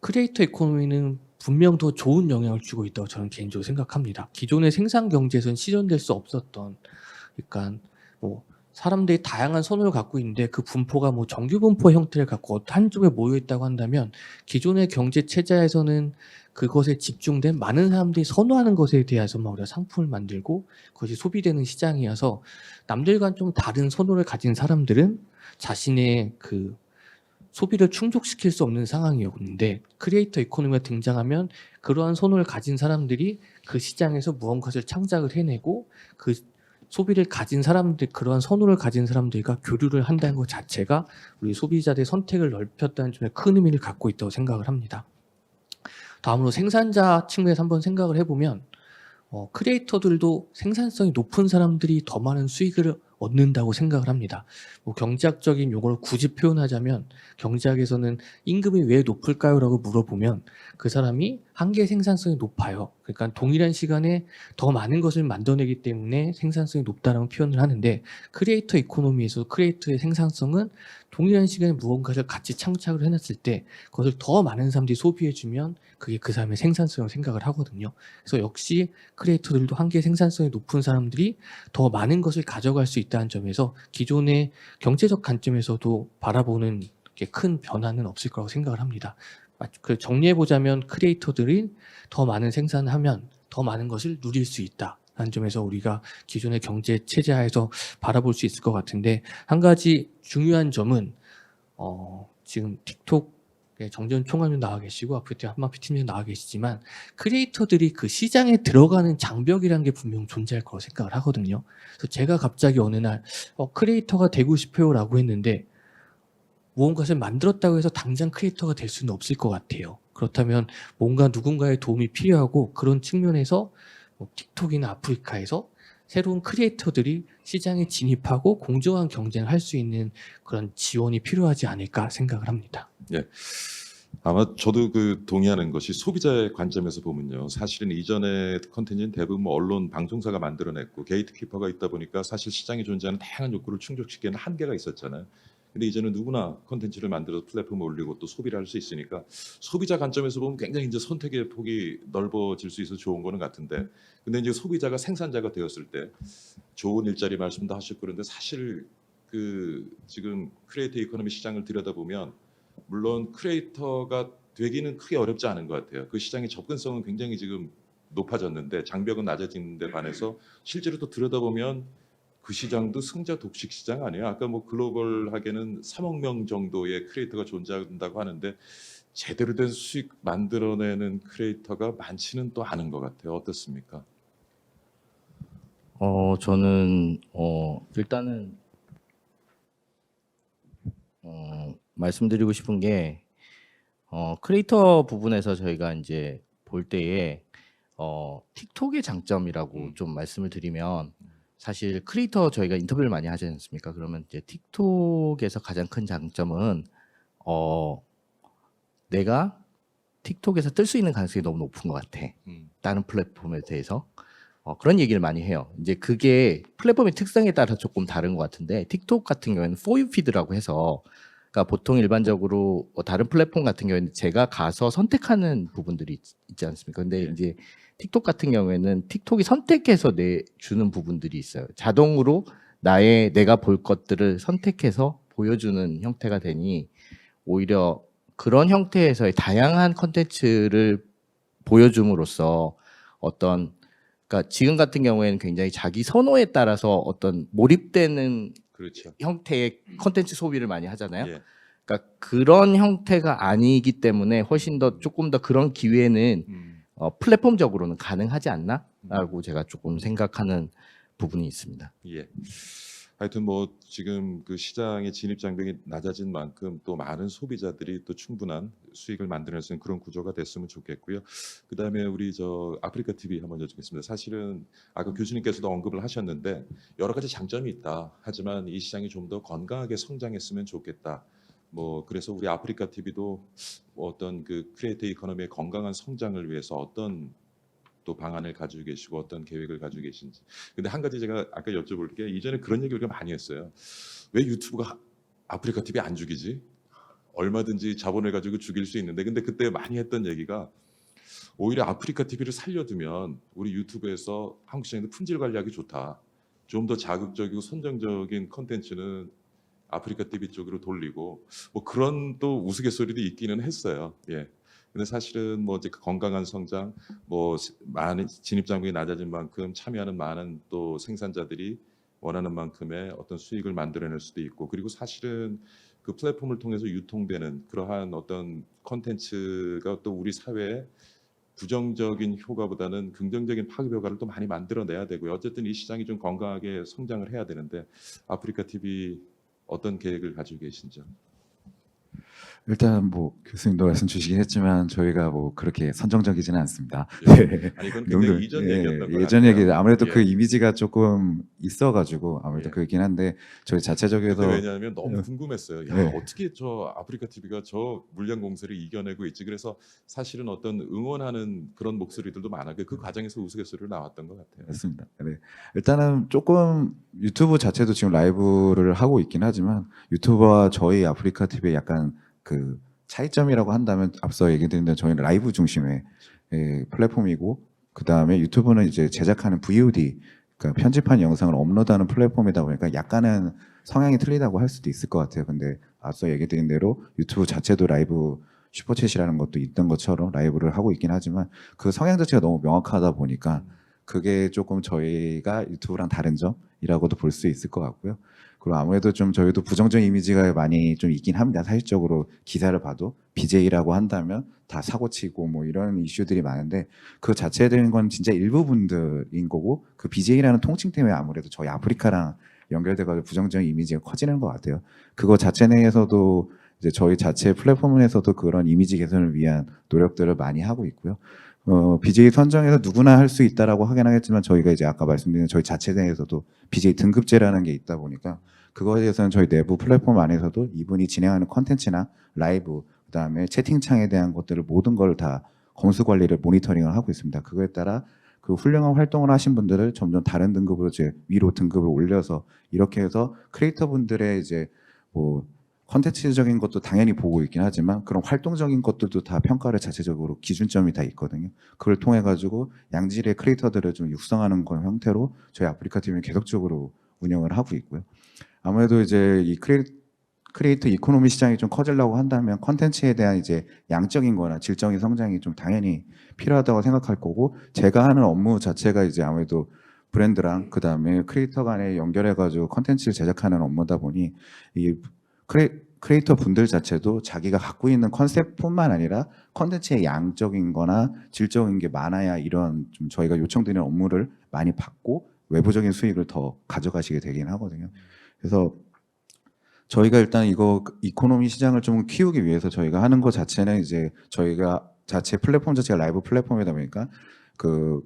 크리에이터 이코노미는 분명 더 좋은 영향을 주고 있다고 저는 개인적으로 생각합니다. 기존의 생산 경제에서는 실현될 수 없었던 그러니까 뭐 사람들이 다양한 선호를 갖고 있는데 그 분포가 뭐 정규 분포 형태를 갖고 한쪽에 모여 있다고 한다면 기존의 경제 체제에서는 그것에 집중된 많은 사람들이 선호하는 것에 대해서만 우리가 상품을 만들고 그것이 소비되는 시장이어서 남들과는 좀 다른 선호를 가진 사람들은 자신의 그 소비를 충족시킬 수 없는 상황이었는데 크리에이터 이코노미가 등장하면 그러한 선호를 가진 사람들이 그 시장에서 무언가를 창작을 해내고 그 소비를 가진 사람들, 그러한 선호를 가진 사람들과 교류를 한다는 것 자체가 우리 소비자들의 선택을 넓혔다는 점에 큰 의미를 갖고 있다고 생각을 합니다. 다음으로 생산자 측면에서 한번 생각을 해보면 크리에이터들도 생산성이 높은 사람들이 더 많은 수익을 얻는다고 생각을 합니다. 뭐 경제학적인 용어로 굳이 표현하자면 경제학에서는 임금이 왜 높을까요? 라고 물어보면 그 사람이 한계 생산성이 높아요. 그러니까 동일한 시간에 더 많은 것을 만들어내기 때문에 생산성이 높다라는 표현을 하는데 크리에이터 이코노미에서 크리에이터의 생산성은 동일한 시간에 무언가를 같이 창작을 해놨을 때 그것을 더 많은 사람들이 소비해주면 그게 그 사람의 생산성을 생각을 하거든요. 그래서 역시 크리에이터들도 한계 생산성이 높은 사람들이 더 많은 것을 가져갈 수 있다는 점에서 기존의 경제적 관점에서도 바라보는 게 큰 변화는 없을 거라고 생각을 합니다. 그 정리해보자면 크리에이터들이 더 많은 생산을 하면 더 많은 것을 누릴 수 있다. 라는 점에서 우리가 기존의 경제 체제 하에서 바라볼 수 있을 것 같은데 한 가지 중요한 점은 지금 틱톡의 정전 총괄님 나와 계시고 아프리티 한마피 팀장 나와 계시지만 크리에이터들이 그 시장에 들어가는 장벽이라는 게 분명 존재할 거라고 생각을 하거든요. 그래서 제가 갑자기 어느 날 크리에이터가 되고 싶어요라고 했는데 무언가를 만들었다고 해서 당장 크리에이터가 될 수는 없을 것 같아요. 그렇다면 뭔가 누군가의 도움이 필요하고 그런 측면에서 뭐 틱톡이나 아프리카에서 새로운 크리에이터들이 시장에 진입하고 공정한 경쟁을 할 수 있는 그런 지원이 필요하지 않을까 생각을 합니다. 예. 아마 저도 그 동의하는 것이 소비자의 관점에서 보면요. 사실은 이전의 컨텐츠는 대부분 뭐 언론, 방송사가 만들어냈고 게이트키퍼가 있다 보니까 사실 시장에 존재하는 다양한 욕구를 충족시키는 한계가 있었잖아요. 근데 이제는 누구나 컨텐츠를 만들어서 플랫폼에 올리고 또 소비를 할 수 있으니까 소비자 관점에서 보면 굉장히 이제 선택의 폭이 넓어질 수 있어서 좋은 거는 같은데 근데 이제 소비자가 생산자가 되었을 때 좋은 일자리 말씀도 하셨고 그런데 사실 그 지금 크리에이터 이코노미 시장을 들여다보면 물론 크리에이터가 되기는 크게 어렵지 않은 것 같아요. 그 시장의 접근성은 굉장히 지금 높아졌는데 장벽은 낮아지는 데 반해서 실제로 또 들여다보면 그 시장도 승자 독식 시장 아니에요. 아까 뭐 글로벌하게는 3억 명 정도의 크리에이터가 존재한다고 하는데 제대로 된 수익 만들어내는 크리에이터가 많지는 또 않은 것 같아요. 어떻습니까? 저는 일단은 말씀드리고 싶은 게 크리에이터 부분에서 저희가 이제 볼 때에 틱톡의 장점이라고 좀 말씀을 드리면 사실 크리에이터 저희가 인터뷰를 많이 하지 않습니까? 그러면 이제 틱톡에서 가장 큰 장점은 내가 틱톡에서 뜰 수 있는 가능성이 너무 높은 것 같아. 다른 플랫폼에 대해서. 그런 얘기를 많이 해요. 이제 그게 플랫폼의 특성에 따라 조금 다른 것 같은데 틱톡 같은 경우에는 For You 피드라고 해서 그러니까 보통 일반적으로 다른 플랫폼 같은 경우에는 제가 가서 선택하는 부분들이 있지 않습니까? 근데 이제 틱톡 같은 경우에는 틱톡이 선택해서 내주는 부분들이 있어요. 자동으로 내가 볼 것들을 선택해서 보여주는 형태가 되니 오히려 그런 형태에서의 다양한 컨텐츠를 보여줌으로써 그러니까 지금 같은 경우에는 굉장히 자기 선호에 따라서 어떤 몰입되는 그렇죠. 형태의 컨텐츠 소비를 많이 하잖아요. 예. 그러니까 그런 형태가 아니기 때문에 훨씬 더 조금 더 그런 기회는 플랫폼적으로는 가능하지 않나라고 제가 조금 생각하는 부분이 있습니다. 예. 하여튼 뭐 지금 그 시장의 진입 장벽이 낮아진 만큼 또 많은 소비자들이 또 충분한 수익을 만들어낼 수 있는 그런 구조가 됐으면 좋겠고요. 그다음에 우리 저 아프리카 TV 한번 여쭙겠습니다. 사실은 아까 교수님께서도 언급을 하셨는데 여러 가지 장점이 있다. 하지만 이 시장이 좀 더 건강하게 성장했으면 좋겠다. 뭐 그래서 우리 아프리카 TV도 어떤 그 크리에이터 이코노미의 건강한 성장을 위해서 어떤 또 방안을 가지고 계시고 어떤 계획을 가지고 계신지. 근데 한 가지 제가 아까 여쭤볼 게 이전에 그런 얘기를 우리가 많이 했어요. 왜 유튜브가 아프리카 TV 안 죽이지? 얼마든지 자본을 가지고 죽일 수 있는데 근데 그때 많이 했던 얘기가 오히려 아프리카 TV를 살려두면 우리 유튜브에서 한국 시장에서 품질 관리하기 좋다. 좀 더 자극적이고 선정적인 컨텐츠는 아프리카 TV 쪽으로 돌리고 뭐 그런 또 우스갯소리도 있기는 했어요. 예. 근데 사실은 뭐 이제 건강한 성장, 뭐 많은 진입 장벽이 낮아진 만큼 참여하는 많은 또 생산자들이 원하는 만큼의 어떤 수익을 만들어낼 수도 있고, 그리고 사실은 그 플랫폼을 통해서 유통되는 그러한 어떤 콘텐츠가 또 우리 사회에 부정적인 효과보다는 긍정적인 파급 효과를 또 많이 만들어내야 되고요. 어쨌든 이 시장이 좀 건강하게 성장을 해야 되는데 아프리카 TV 어떤 계획을 가지고 계신지요? 일단 뭐 교수님도 말씀 주시긴 했지만 저희가 뭐 그렇게 선정적이지는 않습니다. 예. 네. 아니 이건 굉장히 농담- 이전 예, 얘기였던 것 예전 같아요. 얘기 아무래도 예. 그 이미지가 조금 있어가지고 아무래도 예. 그렇긴 한데 저희 자체적에서 그때 왜냐하면 너무 예. 궁금했어요. 야 네. 어떻게 저 아프리카 TV가 저 물량 공세를 이겨내고 있지. 그래서 사실은 어떤 응원하는 그런 목소리들도 많았고 그 과정에서 우스갯소리로 나왔던 것 같아요. 맞습니다. 네. 일단은 조금 유튜브 자체도 지금 라이브를 하고 있긴 하지만 유튜브와 저희 아프리카 TV의 약간 그 차이점이라고 한다면 앞서 얘기드린 대로 저희는 라이브 중심의 플랫폼이고 그 다음에 유튜브는 이제 제작하는 VOD 그러니까 편집한 영상을 업로드하는 플랫폼이다 보니까 약간은 성향이 틀리다고 할 수도 있을 것 같아요. 근데 앞서 얘기드린 대로 유튜브 자체도 라이브 슈퍼챗이라는 것도 있던 것처럼 라이브를 하고 있긴 하지만 그 성향 자체가 너무 명확하다 보니까 그게 조금 저희가 유튜브랑 다른 점이라고도 볼 수 있을 것 같고요. 그리고 아무래도 좀 저희도 부정적 이미지가 많이 좀 있긴 합니다. 사실적으로 기사를 봐도 BJ라고 한다면 다 사고치고 뭐 이런 이슈들이 많은데 그 자체에 대한 건 진짜 일부분들인 거고 그 BJ라는 통칭 때문에 아무래도 저희 아프리카랑 연결돼가지고 부정적 이미지가 커지는 것 같아요. 그거 자체 내에서도 이제 저희 자체 플랫폼에서도 그런 이미지 개선을 위한 노력들을 많이 하고 있고요. BJ 선정에서 누구나 할 수 있다라고 하긴 하겠지만 저희가 이제 아까 말씀드린 저희 자체 내에서도 BJ 등급제라는 게 있다 보니까 그거에 대해서는 저희 내부 플랫폼 안에서도 이분이 진행하는 컨텐츠나 라이브 그다음에 채팅창에 대한 것들을 모든 걸 다 검수 관리를 모니터링을 하고 있습니다. 그거에 따라 그 훌륭한 활동을 하신 분들을 점점 다른 등급으로 이제 위로 등급을 올려서 이렇게 해서 크리에이터 분들의 이제 뭐 컨텐츠적인 것도 당연히 보고 있긴 하지만 그런 활동적인 것들도 다 평가를 자체적으로 기준점이 다 있거든요. 그걸 통해 가지고 양질의 크리에이터들을 좀 육성하는 건 형태로 저희 아프리카 팀은 계속적으로 운영을 하고 있고요. 아무래도 이제 이 크리에이터 이코노미 시장이 좀 커지려고 한다면 컨텐츠에 대한 이제 양적인 거나 질적인 성장이 좀 당연히 필요하다고 생각할 거고 제가 하는 업무 자체가 이제 아무래도 브랜드랑 그다음에 크리에이터 간에 연결해 가지고 컨텐츠를 제작하는 업무다 보니 이 크리에이터 분들 자체도 자기가 갖고 있는 컨셉뿐만 아니라 컨텐츠의 양적인 거나 질적인 게 많아야 이런 좀 저희가 요청드리는 업무를 많이 받고 외부적인 수익을 더 가져가시게 되긴 하거든요. 그래서 저희가 일단 이거 이코노미 시장을 좀 키우기 위해서 저희가 하는 것 자체는 이제 저희가 자체 플랫폼 자체가 라이브 플랫폼이다 보니까 그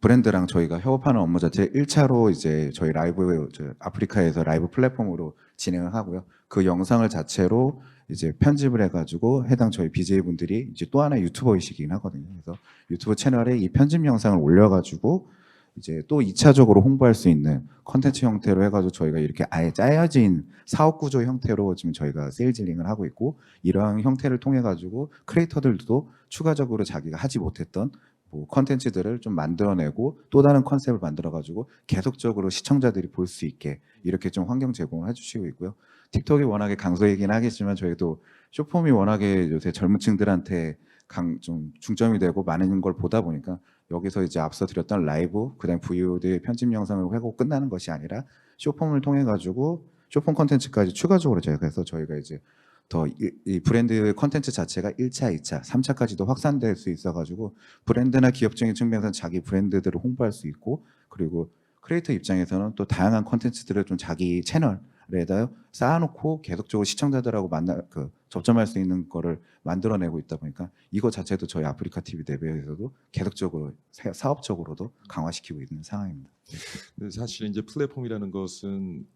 브랜드랑 저희가 협업하는 업무 자체 1차로 이제 저희 라이브 아프리카에서 라이브 플랫폼으로 진행을 하고요. 그 영상을 자체로 이제 편집을 해가지고 해당 저희 BJ 분들이 이제 또 하나의 유튜버이시긴 하거든요. 그래서 유튜브 채널에 이 편집 영상을 올려가지고 이제 또 2차적으로 홍보할 수 있는 컨텐츠 형태로 해가지고 저희가 이렇게 아예 짜여진 사업 구조 형태로 지금 저희가 세일즈 링을 하고 있고 이러한 형태를 통해 가지고 크리에이터들도 추가적으로 자기가 하지 못했던 뭐 컨텐츠들을 좀 만들어내고 또 다른 컨셉을 만들어가지고 계속적으로 시청자들이 볼 수 있게 이렇게 좀 환경 제공을 해주시고 있고요. 틱톡이 워낙에 강소이긴 하겠지만 저희도 쇼폼이 워낙에 요새 젊은 층들한테 좀 중점이 되고 많은 걸 보다 보니까 여기서 이제 앞서 드렸던 라이브 그다음 VOD 편집 영상을 하고 끝나는 것이 아니라 쇼폼을 통해 가지고 쇼폼 컨텐츠까지 추가적으로 저희가 이제 더 이 브랜드 컨텐츠 자체가 1차, 2차, 3차까지도 확산될 수 있어가지고 브랜드나 기업적인 측면에서는 자기 브랜드들을 홍보할 수 있고 그리고 크리에이터 입장에서는 또 다양한 컨텐츠들을 좀 자기 채널에다 쌓아놓고 계속적으로 시청자들하고 접점할 수 있는 거를 만들어내고 있다 보니까 이거 자체도 저희 아프리카 TV 내부에서도 계속적으로 사업적으로도 강화시키고 있는 상황입니다. 사실 이제 플랫폼이라는 것은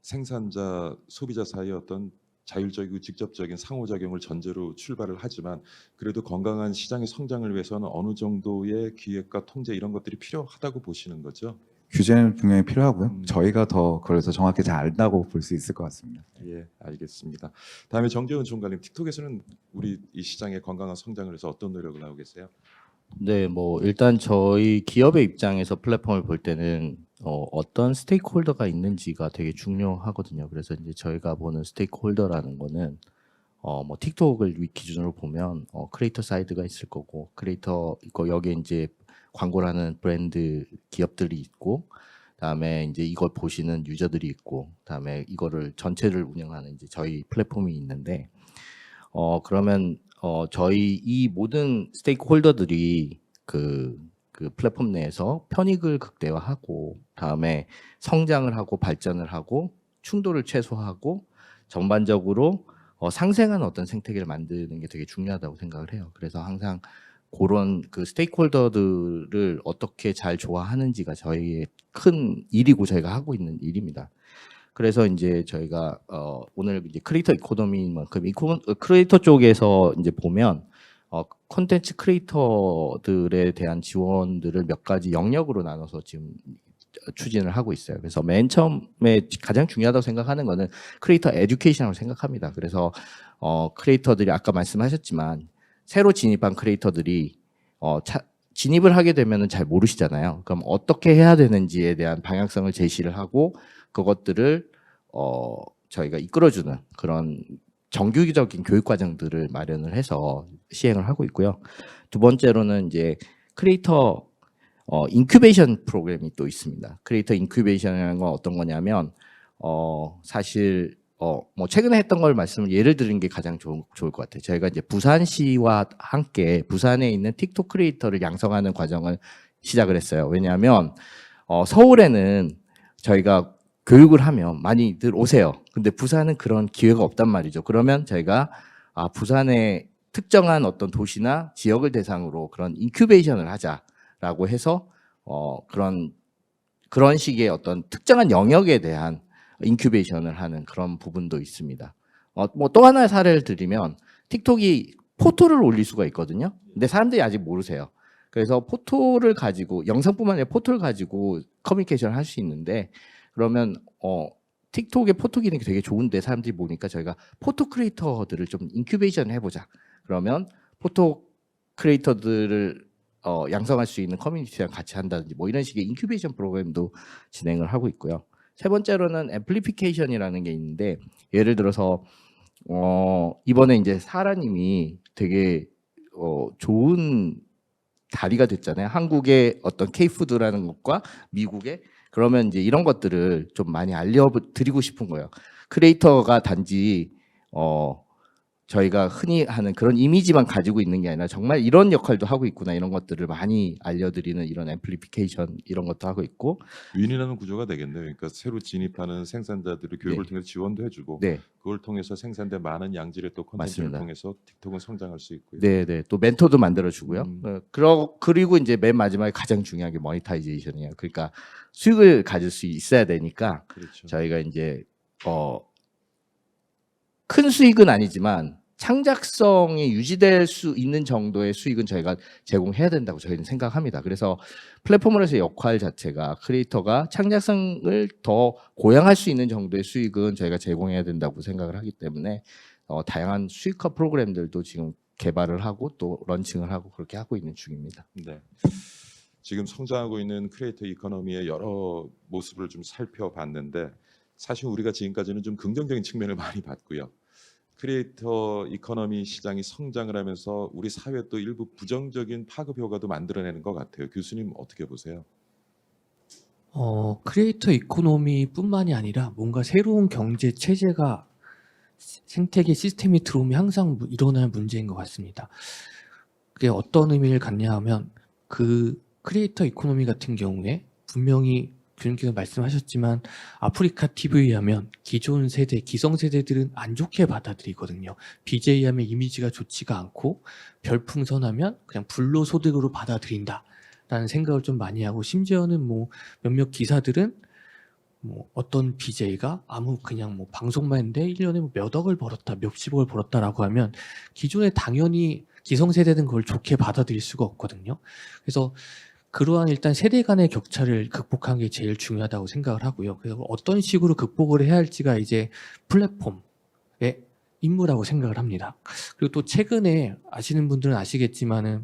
생산자, 소비자 사이의 어떤 자율적이고 직접적인 상호작용을 전제로 출발을 하지만 그래도 건강한 시장의 성장을 위해서는 어느 정도의 기획과 통제 이런 것들이 필요하다고 보시는 거죠? 규제는 분명히 필요하고요. 저희가 더 그걸 더 정확히 잘 안다고 볼 수 있을 것 같습니다. 예, 알겠습니다. 다음에 정재훈 총괄님, 틱톡에서는 우리 이 시장의 건강한 성장을 위해서 어떤 노력을 하고 계세요? 네, 뭐 일단 저희 기업의 입장에서 플랫폼을 볼 때는 어떤 스테이크홀더가 있는지가 되게 중요하거든요. 그래서 이제 저희가 보는 스테이크홀더라는 거는 뭐 틱톡을 기준으로 보면 크리에이터 사이드가 있을 거고 크리에이터 있고 여기에 이제 광고를 하는 브랜드 기업들이 있고 그다음에 이제 이걸 보시는 유저들이 있고 그다음에 이거를 전체를 운영하는 이제 저희 플랫폼이 있는데 그러면 저희 이 모든 스테이크홀더들이 그 플랫폼 내에서 편익을 극대화하고 다음에 성장을 하고 발전을 하고 충돌을 최소화하고 전반적으로 상생하는 어떤 생태계를 만드는 게 되게 중요하다고 생각을 해요. 그래서 항상 그런 그 스테이크홀더들을 어떻게 잘 조화하는지가 저희의 큰 일이고 저희가 하고 있는 일입니다. 그래서 이제 저희가 오늘 이제 크리에이터 이코노미만큼 크리에이터 쪽에서 이제 보면 콘텐츠 크리에이터들에 대한 지원들을 몇 가지 영역으로 나눠서 지금 추진을 하고 있어요. 그래서 맨 처음에 가장 중요하다고 생각하는 거는 크리에이터 에듀케이션이라고 생각합니다. 그래서 크리에이터들이 아까 말씀하셨지만 새로 진입한 크리에이터들이 진입을 하게 되면은 잘 모르시잖아요. 그럼 어떻게 해야 되는지에 대한 방향성을 제시를 하고 그것들을 저희가 이끌어주는 그런 정규적인 교육 과정들을 마련을 해서 시행을 하고 있고요. 두 번째로는 이제 크리에이터 인큐베이션 프로그램이 또 있습니다. 크리에이터 인큐베이션이라는 건 어떤 거냐면 사실 뭐 최근에 했던 걸 예를 드리는 게 가장 좋을 것 같아요. 저희가 이제 부산시와 함께 부산에 있는 틱톡 크리에이터를 양성하는 과정을 시작을 했어요. 왜냐하면 서울에는 저희가 교육을 하면 많이들 오세요. 근데 부산은 그런 기회가 없단 말이죠. 그러면 저희가 부산의 특정한 어떤 도시나 지역을 대상으로 그런 인큐베이션을 하자라고 해서 그런 식의 어떤 특정한 영역에 대한 인큐베이션을 하는 그런 부분도 있습니다. 뭐 또 하나의 사례를 드리면 틱톡이 포토를 올릴 수가 있거든요. 근데 사람들이 아직 모르세요. 그래서 포토를 가지고 영상뿐만 아니라 포토를 가지고 커뮤니케이션을 할 수 있는데 그러면 틱톡의 포토 기능이 되게 좋은데 사람들이 보니까 저희가 포토 크리에이터들을 좀 인큐베이션 해보자. 그러면 포토 크리에이터들을 양성할 수 있는 커뮤니티랑 같이 한다든지 뭐 이런 식의 인큐베이션 프로그램도 진행을 하고 있고요. 세 번째로는 앰플리피케이션이라는 게 있는데 예를 들어서 이번에 이제 사라님이 되게 좋은 다리가 됐잖아요. 한국의 어떤 K푸드라는 것과 미국의 그러면 이제 이런 것들을 좀 많이 알려드리고 싶은 거예요. 크리에이터가 단지 저희가 흔히 하는 그런 이미지만 가지고 있는 게 아니라 정말 이런 역할도 하고 있구나 이런 것들을 많이 알려드리는 이런 앰플리피케이션 이런 것도 하고 있고 윈이라는 구조가 되겠네요. 그러니까 새로 진입하는 생산자들을 교육을 네. 통해서 지원도 해주고 네. 그걸 통해서 생산된 많은 양질의 또 콘텐츠를 맞습니다. 통해서 틱톡은 성장할 수 있고요. 네네 또 멘토도 만들어주고요. 그리고 이제 맨 마지막에 가장 중요한 게 모니타이제이션이에요. 그러니까 수익을 가질 수 있어야 되니까 그렇죠. 저희가 이제 큰 수익은 아니지만 창작성이 유지될 수 있는 정도의 수익은 저희가 제공해야 된다고 저희는 생각합니다. 그래서 플랫폼으로서의 역할 자체가 크리에이터가 창작성을 더 고양할 수 있는 정도의 수익은 저희가 제공해야 된다고 생각을 하기 때문에 다양한 수익화 프로그램들도 지금 개발을 하고 또 런칭을 하고 그렇게 하고 있는 중입니다. 네. 지금 성장하고 있는 크리에이터 이코노미의 여러 모습을 좀 살펴봤는데 사실 우리가 지금까지는 좀 긍정적인 측면을 많이 봤고요. 크리에이터 이코노미 시장이 성장을 하면서 우리 사회에 또 일부 부정적인 파급 효과도 만들어내는 것 같아요. 교수님 어떻게 보세요? 크리에이터 이코노미뿐만이 아니라 뭔가 새로운 경제 체제가 생태계 시스템이 들어오면 항상 일어나는 문제인 것 같습니다. 그게 어떤 의미를 갖냐 하면 그 크리에이터 이코노미 같은 경우에 분명히 교수님께서 말씀하셨지만 아프리카 TV에 하면 기존 세대, 기성 세대들은 안 좋게 받아들이거든요. BJ 하면 이미지가 좋지가 않고 별풍선하면 그냥 불로소득으로 받아들인다라는 생각을 좀 많이 하고 심지어는 뭐 몇몇 기사들은 뭐 어떤 BJ가 그냥 뭐 방송만 했는데 1년에 뭐 몇 억을 벌었다, 몇십억을 벌었다라고 하면 기존에 당연히 기성세대는 그걸 좋게 받아들일 수가 없거든요. 그래서 그러한 일단 세대 간의 격차를 극복하는 게 제일 중요하다고 생각을 하고요. 그래서 어떤 식으로 극복을 해야 할지가 이제 플랫폼의 임무라고 생각을 합니다. 그리고 또 최근에 아시는 분들은 아시겠지만은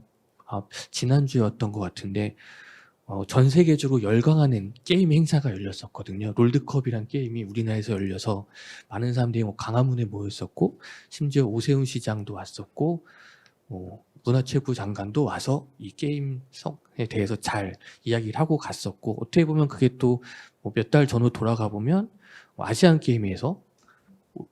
지난주였던 것 같은데 전 세계적으로 열광하는 게임 행사가 열렸었거든요. 롤드컵이란 게임이 우리나라에서 열려서 많은 사람들이 뭐 강화문에 모였었고 심지어 오세훈 시장도 왔었고 문화체육부 장관도 와서 이 게임성에 대해서 잘 이야기를 하고 갔었고 어떻게 보면 그게 또 몇 달 전으로 돌아가 보면 아시안 게임에서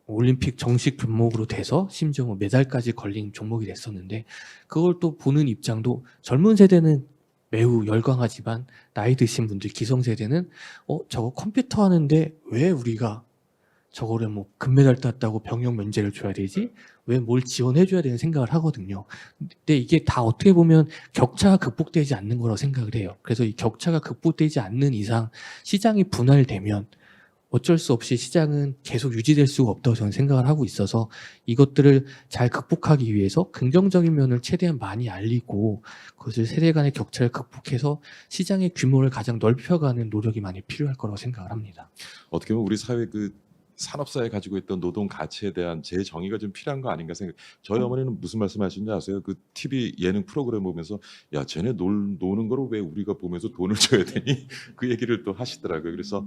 올림픽 정식 종목으로 돼서 심지어 뭐 메달까지 걸린 종목이 됐었는데 그걸 또 보는 입장도 젊은 세대는 매우 열광하지만 나이 드신 분들 기성세대는 저거 컴퓨터 하는데 왜 우리가 저거를 뭐 금메달 땄다고 병역 면제를 줘야 되지? 왜 뭘 지원해줘야 되는 생각을 하거든요. 근데 이게 다 어떻게 보면 격차가 극복되지 않는 거라고 생각을 해요. 그래서 이 격차가 극복되지 않는 이상 시장이 분할되면 어쩔 수 없이 시장은 계속 유지될 수가 없다고 저는 생각을 하고 있어서 이것들을 잘 극복하기 위해서 긍정적인 면을 최대한 많이 알리고 그것을 세대 간의 격차를 극복해서 시장의 규모를 가장 넓혀가는 노력이 많이 필요할 거라고 생각을 합니다. 어떻게 보면 우리 사회 그 산업사에 가지고 있던 노동 가치에 대한 재정의가 좀 필요한 거 아닌가 생각. 저희 어머니는 무슨 말씀하시는지 아세요? 그 TV 예능 프로그램 보면서 야 쟤네 노는 거를 왜 우리가 보면서 돈을 줘야 되니? 그 얘기를 또 하시더라고요. 그래서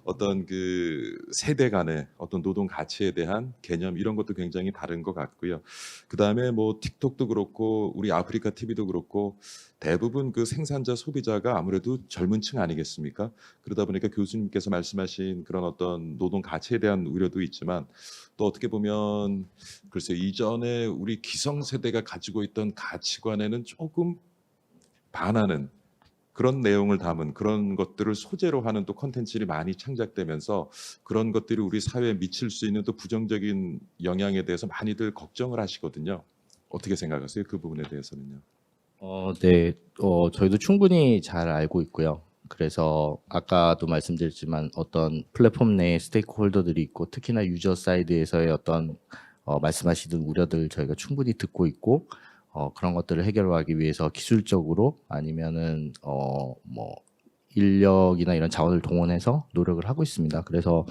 어떤 그 세대 간의 어떤 노동 가치에 대한 개념 이런 것도 굉장히 다른 것 같고요. 그 다음에 뭐 틱톡도 그렇고 우리 아프리카 TV도 그렇고 대부분 그 생산자 소비자가 아무래도 젊은 층 아니겠습니까? 그러다 보니까 교수님께서 말씀하신 그런 어떤 노동 가치에 대한 우려도 있지만 또 어떻게 보면 글쎄 이전에 우리 기성세대가 가지고 있던 가치관에는 조금 반하는 그런 내용을 담은 그런 것들을 소재로 하는 또 콘텐츠들이 많이 창작되면서 그런 것들이 우리 사회에 미칠 수 있는 또 부정적인 영향에 대해서 많이들 걱정을 하시거든요. 어떻게 생각하세요? 그 부분에 대해서는요. 네. 저희도 충분히 잘 알고 있고요. 그래서 아까도 말씀드렸지만 어떤 플랫폼 내에 스테이크홀더들이 있고 특히나 유저 사이드에서의 어떤 말씀하시던 우려들 저희가 충분히 듣고 있고 그런 것들을 해결하기 위해서 기술적으로 아니면은 뭐 인력이나 이런 자원을 동원해서 노력을 하고 있습니다. 그래서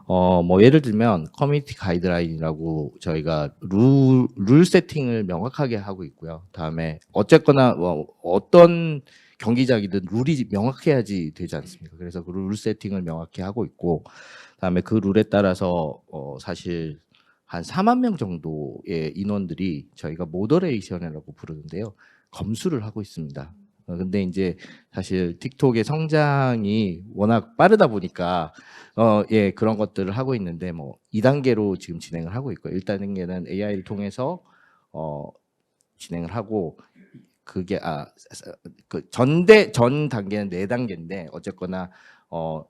뭐 예를 들면 커뮤니티 가이드라인이라고 저희가 룰 세팅을 명확하게 하고 있고요. 다음에 어쨌거나 뭐 어떤 경기장이든 룰이 명확해야지 되지 않습니까? 그래서 그 룰 세팅을 명확히 하고 있고, 다음에 그 룰에 따라서 사실 한 4만 명 정도의 인원들이 저희가 모더레이션이라고 부르는데요. 검수를 하고 있습니다. 근데 이제 사실 틱톡의 성장이 워낙 빠르다 보니까 예, 그런 것들을 하고 있는데 뭐 2단계로 지금 진행을 하고 있고요. 1단계는 AI를 통해서 진행을 하고 그게 그 전 단계는 4단계인데 어쨌거나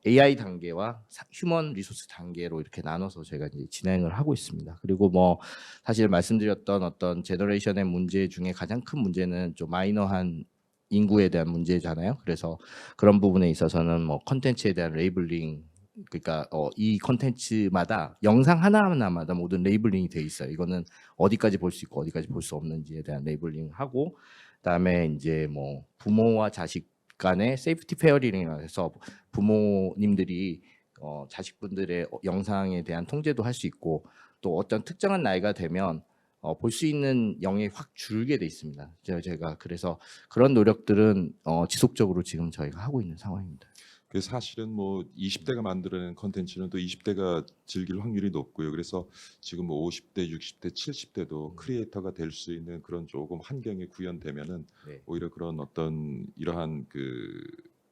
AI 단계와 휴먼 리소스 단계로 이렇게 나눠서 저희가 이제 진행을 하고 있습니다. 그리고 뭐 사실 말씀드렸던 어떤 제너레이션의 문제 중에 가장 큰 문제는 좀 마이너한 인구에 대한 문제잖아요. 그래서 그런 부분에 있어서는 뭐 컨텐츠에 대한 레이블링, 그러니까 이 컨텐츠마다 영상 하나하나마다 모든 레이블링이 돼 있어요. 이거는 어디까지 볼 수 있고 어디까지 볼 수 없는지에 대한 레이블링을 하고, 그다음에 이제 뭐 부모와 자식 간의 세이프티 페어링이라고 해서 부모님들이 자식분들의 영상에 대한 통제도 할 수 있고, 또 어떤 특정한 나이가 되면 볼 수 있는 영역이 확 줄게 돼 있습니다. 제가 그래서 그런 노력들은 지속적으로 지금 저희가 하고 있는 상황입니다. 그 사실은 뭐 20대가 만들어낸 컨텐츠는 또 20대가 즐길 확률이 높고요. 그래서 지금 뭐 50대, 60대, 70대도 크리에이터가 될 수 있는 그런 조금 환경이 구현되면은 네. 오히려 그런 어떤 이러한 그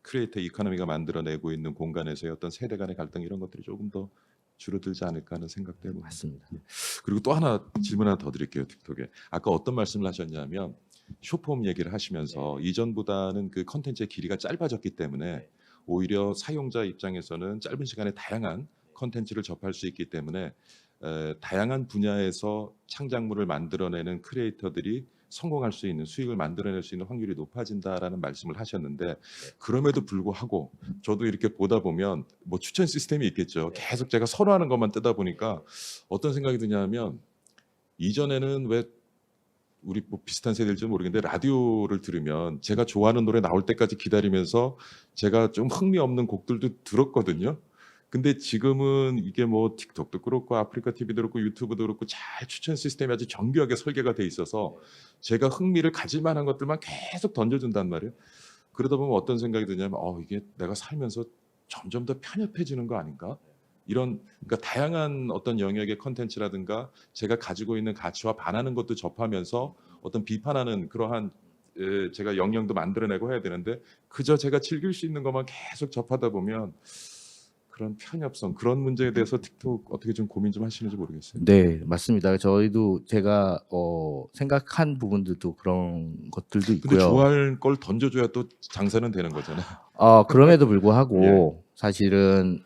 크리에이터 이코노미가 만들어내고 있는 공간에서의 어떤 세대 간의 갈등 이런 것들이 조금 더 줄어들지 않을까 하는 생각도 해봅니다. 맞습니다. 그리고 또 하나 질문 하나 더 드릴게요. 틱톡에 아까 어떤 말씀을 하셨냐면 숏폼 얘기를 하시면서 이전보다는 그 컨텐츠의 길이가 짧아졌기 때문에 오히려 사용자 입장에서는 짧은 시간에 다양한 컨텐츠를 접할 수 있기 때문에 다양한 분야에서 창작물을 만들어내는 크리에이터들이 성공할 수 있는 수익을 만들어낼 수 있는 확률이 높아진다라는 말씀을 하셨는데 그럼에도 불구하고 저도 이렇게 보다 보면 뭐 추천 시스템이 있겠죠. 계속 제가 선호하는 것만 뜨다 보니까 어떤 생각이 드냐면 이전에는 왜 우리 뭐 비슷한 세대일지 모르겠는데 라디오를 들으면 제가 좋아하는 노래 나올 때까지 기다리면서 제가 좀 흥미없는 곡들도 들었거든요. 근데 지금은 이게 뭐 틱톡도 그렇고 아프리카 TV도 그렇고 유튜브도 그렇고 잘 추천 시스템이 아주 정교하게 설계가 돼 있어서 제가 흥미를 가질 만한 것들만 계속 던져준단 말이에요. 그러다 보면 어떤 생각이 드냐면 이게 내가 살면서 점점 더 편협해지는 거 아닌가? 이런 그러니까 다양한 어떤 영역의 컨텐츠라든가 제가 가지고 있는 가치와 반하는 것도 접하면서 어떤 비판하는 그러한 제가 영역도 만들어내고 해야 되는데 그저 제가 즐길 수 있는 것만 계속 접하다 보면 그런 편협성 그런 문제에 대해서 틱톡 어떻게 좀 고민 좀 하시는지 모르겠어요. 네, 맞습니다. 저희도 제가 생각한 부분들도 그런 것들도 근데 있고요. 좋아할 걸 던져줘야 또 장사는 되는 거잖아요. 그럼에도 예. 불구하고 사실은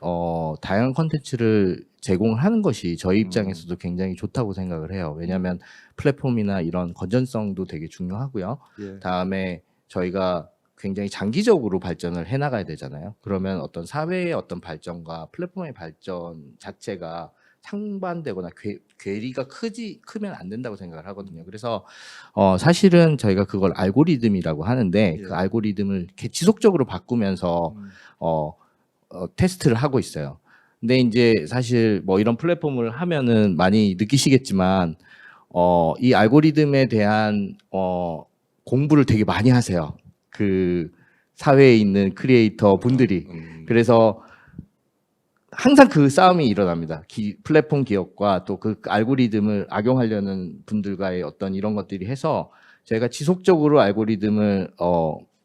다양한 콘텐츠를 제공을 하는 것이 저희 입장에서도 굉장히 좋다고 생각을 해요. 왜냐하면 플랫폼이나 이런 건전성도 되게 중요하고요. 예. 다음에 저희가 굉장히 장기적으로 발전을 해 나가야 되잖아요. 그러면 어떤 사회의 어떤 발전과 플랫폼의 발전 자체가 상반되거나 괴리가 크면 안 된다고 생각을 하거든요. 그래서 사실은 저희가 그걸 알고리즘이라고 하는데 예. 그 알고리즘을 이렇게 지속적으로 바꾸면서 어, 테스트를 하고 있어요. 근데 이제 사실 뭐 이런 플랫폼을 하면은 많이 느끼시겠지만 이 알고리즘에 대한 공부를 되게 많이 하세요. 그 사회에 있는 크리에이터 분들이. 그래서 항상 그 싸움이 일어납니다. 플랫폼 기업과 또 그 알고리즘을 악용하려는 분들과의 어떤 이런 것들이 해서 저희가 지속적으로 알고리즘을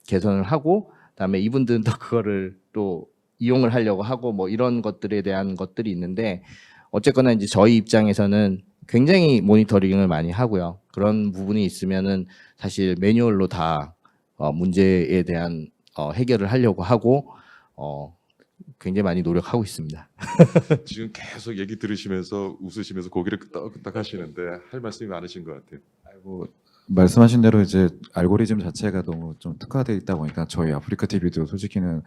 개선을 하고 그다음에 이분들은 또 그거를 또 이용을 하려고 하고 뭐 이런 것들에 대한 것들이 있는데 어쨌거나 이제 저희 입장에서는 굉장히 모니터링을 많이 하고요. 그런 부분이 있으면은 사실 매뉴얼로 다 문제에 대한 해결을 하려고 하고 굉장히 많이 노력하고 있습니다. 지금 계속 얘기 들으시면서 웃으시면서 고개를 끄덕끄덕 하시는데 할 말씀이 많으신 것 같아요. 아이고, 말씀하신 대로 이제 알고리즘 자체가 너무 좀 특화되어 있다 보니까 저희 아프리카 TV도 솔직히는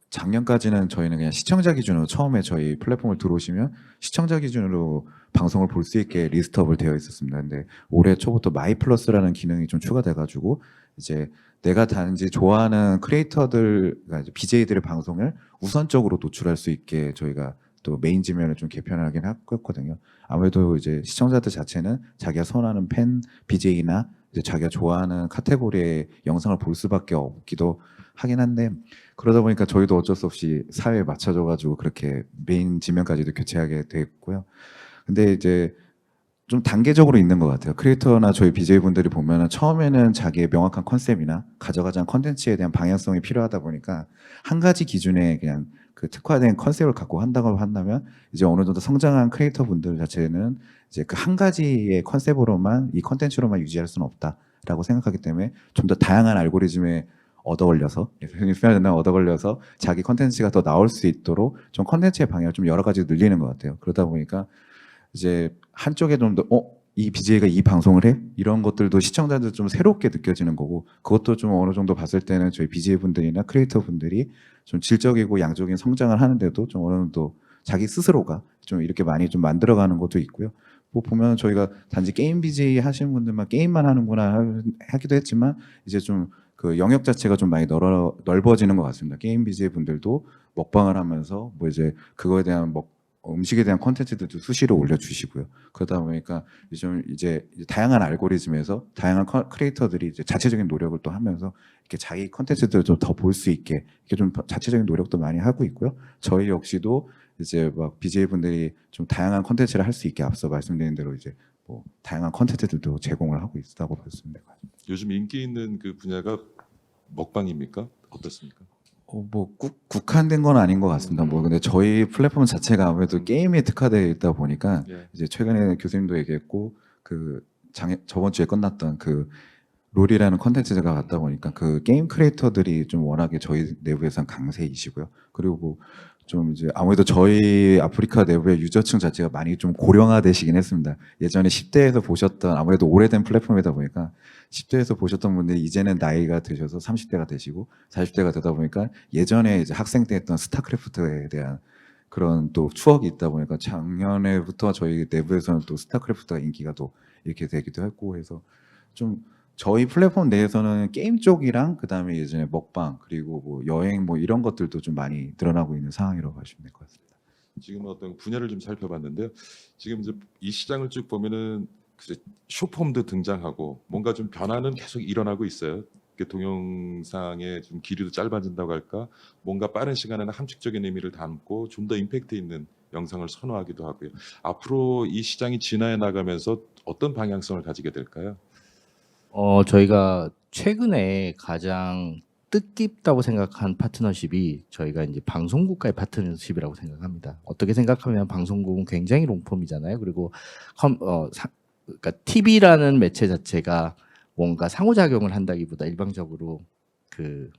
작년까지는 저희는 그냥 시청자 기준으로 처음에 저희 플랫폼을 들어오시면 시청자 기준으로 방송을 볼 수 있게 리스트업을 되어 있었습니다. 근데 올해 초부터 마이 플러스라는 기능이 좀 추가돼가지고 이제 내가 단지 좋아하는 크리에이터들, 그러니까 BJ들의 방송을 우선적으로 노출할 수 있게 저희가 또 메인 지면을 좀 개편하긴 했거든요. 아무래도 이제 시청자들 자체는 자기가 선호하는 팬 BJ나 이제 자기가 좋아하는 카테고리의 영상을 볼 수밖에 없기도 하긴 한데 그러다 보니까 저희도 어쩔 수 없이 사회에 맞춰져가지고 그렇게 메인 지면까지도 교체하게 됐고요. 근데 이제 좀 단계적으로 있는 것 같아요. 크리에이터나 저희 BJ분들이 보면은 처음에는 자기의 명확한 컨셉이나 가져가자 하는 컨텐츠에 대한 방향성이 필요하다 보니까 한 가지 기준에 그냥 그 특화된 컨셉을 갖고 한다고 한다면 이제 어느 정도 성장한 크리에이터 분들 자체는 이제 그 한 가지의 컨셉으로만 이 컨텐츠로만 유지할 수는 없다라고 생각하기 때문에 좀 더 다양한 알고리즘에 얻어 걸려서 얻어 걸려서 자기 컨텐츠가 더 나올 수 있도록 좀 컨텐츠의 방향을 좀 여러 가지 늘리는 것 같아요. 그러다 보니까 이제 한쪽에 좀 더 이 BJ가 이 방송을 해? 이런 것들도 시청자들 좀 새롭게 느껴지는 거고 그것도 좀 어느 정도 봤을 때는 저희 BJ 분들이나 크리에이터 분들이 좀 질적이고 양적인 성장을 하는데도 좀 어느 정도 자기 스스로가 좀 이렇게 많이 좀 만들어가는 것도 있고요. 뭐 보면 저희가 단지 게임 BJ 하시는 분들만 게임만 하는구나 하기도 했지만 이제 좀 그 영역 자체가 좀 많이 넓어지는 것 같습니다. 게임 BJ 분들도 먹방을 하면서 뭐 이제 그거에 대한 음식에 대한 콘텐츠들도 수시로 올려주시고요. 그러다 보니까 좀 이제 다양한 알고리즘에서 다양한 크리에이터들이 이제 자체적인 노력을 또 하면서 이렇게 자기 콘텐츠들을 좀 더 볼 수 있게 이렇게 좀 자체적인 노력도 많이 하고 있고요. 저희 역시도 이제 막 BJ 분들이 좀 다양한 콘텐츠를 할 수 있게 앞서 말씀드린 대로 이제 뭐 다양한 콘텐츠들도 제공을 하고 있다고 봤습니다. 요즘 인기 있는 그 분야가 먹방입니까? 어떻습니까? 뭐 국한된 건 아닌 것 같습니다. 뭐 근데 저희 플랫폼 자체가 아무래도 게임에 특화되어 있다 보니까 예. 이제 최근에 교수님도 얘기했고 그 저번 주에 끝났던 그 롤이라는 컨텐츠가 갔다 보니까 그 게임 크리에이터들이 좀 워낙에 저희 내부에선 강세이시고요. 그리고 좀 이제 아무래도 저희 아프리카 내부의 유저층 자체가 많이 좀 고령화되시긴 했습니다. 예전에 10대에서 보셨던 아무래도 오래된 플랫폼이다 보니까 10대에서 보셨던 분들이 이제는 나이가 드셔서 30대가 되시고 40대가 되다 보니까 예전에 이제 학생 때 했던 스타크래프트에 대한 그런 또 추억이 있다 보니까 작년에부터 저희 내부에서는 또 스타크래프트가 인기가 또 이렇게 되기도 했고 해서 좀 저희 플랫폼 내에서는 게임 쪽이랑 그다음에 예전에 먹방 그리고 뭐 여행 뭐 이런 것들도 좀 많이 드러나고 있는 상황이라고 보시면 될 것 같습니다. 지금 어떤 분야를 좀 살펴봤는데요. 지금 이제 이 시장을 쭉 보면은 글쎄 숏폼도 등장하고 뭔가 좀 변화는 계속 일어나고 있어요. 그 동영상의 좀 길이도 짧아진다고 할까? 뭔가 빠른 시간에는 함축적인 의미를 담고 좀 더 임팩트 있는 영상을 선호하기도 하고요. 앞으로 이 시장이 진화해 나가면서 어떤 방향성을 가지게 될까요? 저희가 최근에 가장 뜻깊다고 생각한 파트너십이 저희가 이제 방송국과의 파트너십이라고 생각합니다. 어떻게 생각하면 방송국은 굉장히 롱폼이잖아요. 그리고 그러니까 TV라는 매체 자체가 뭔가 상호작용을 한다기보다 일방적으로 그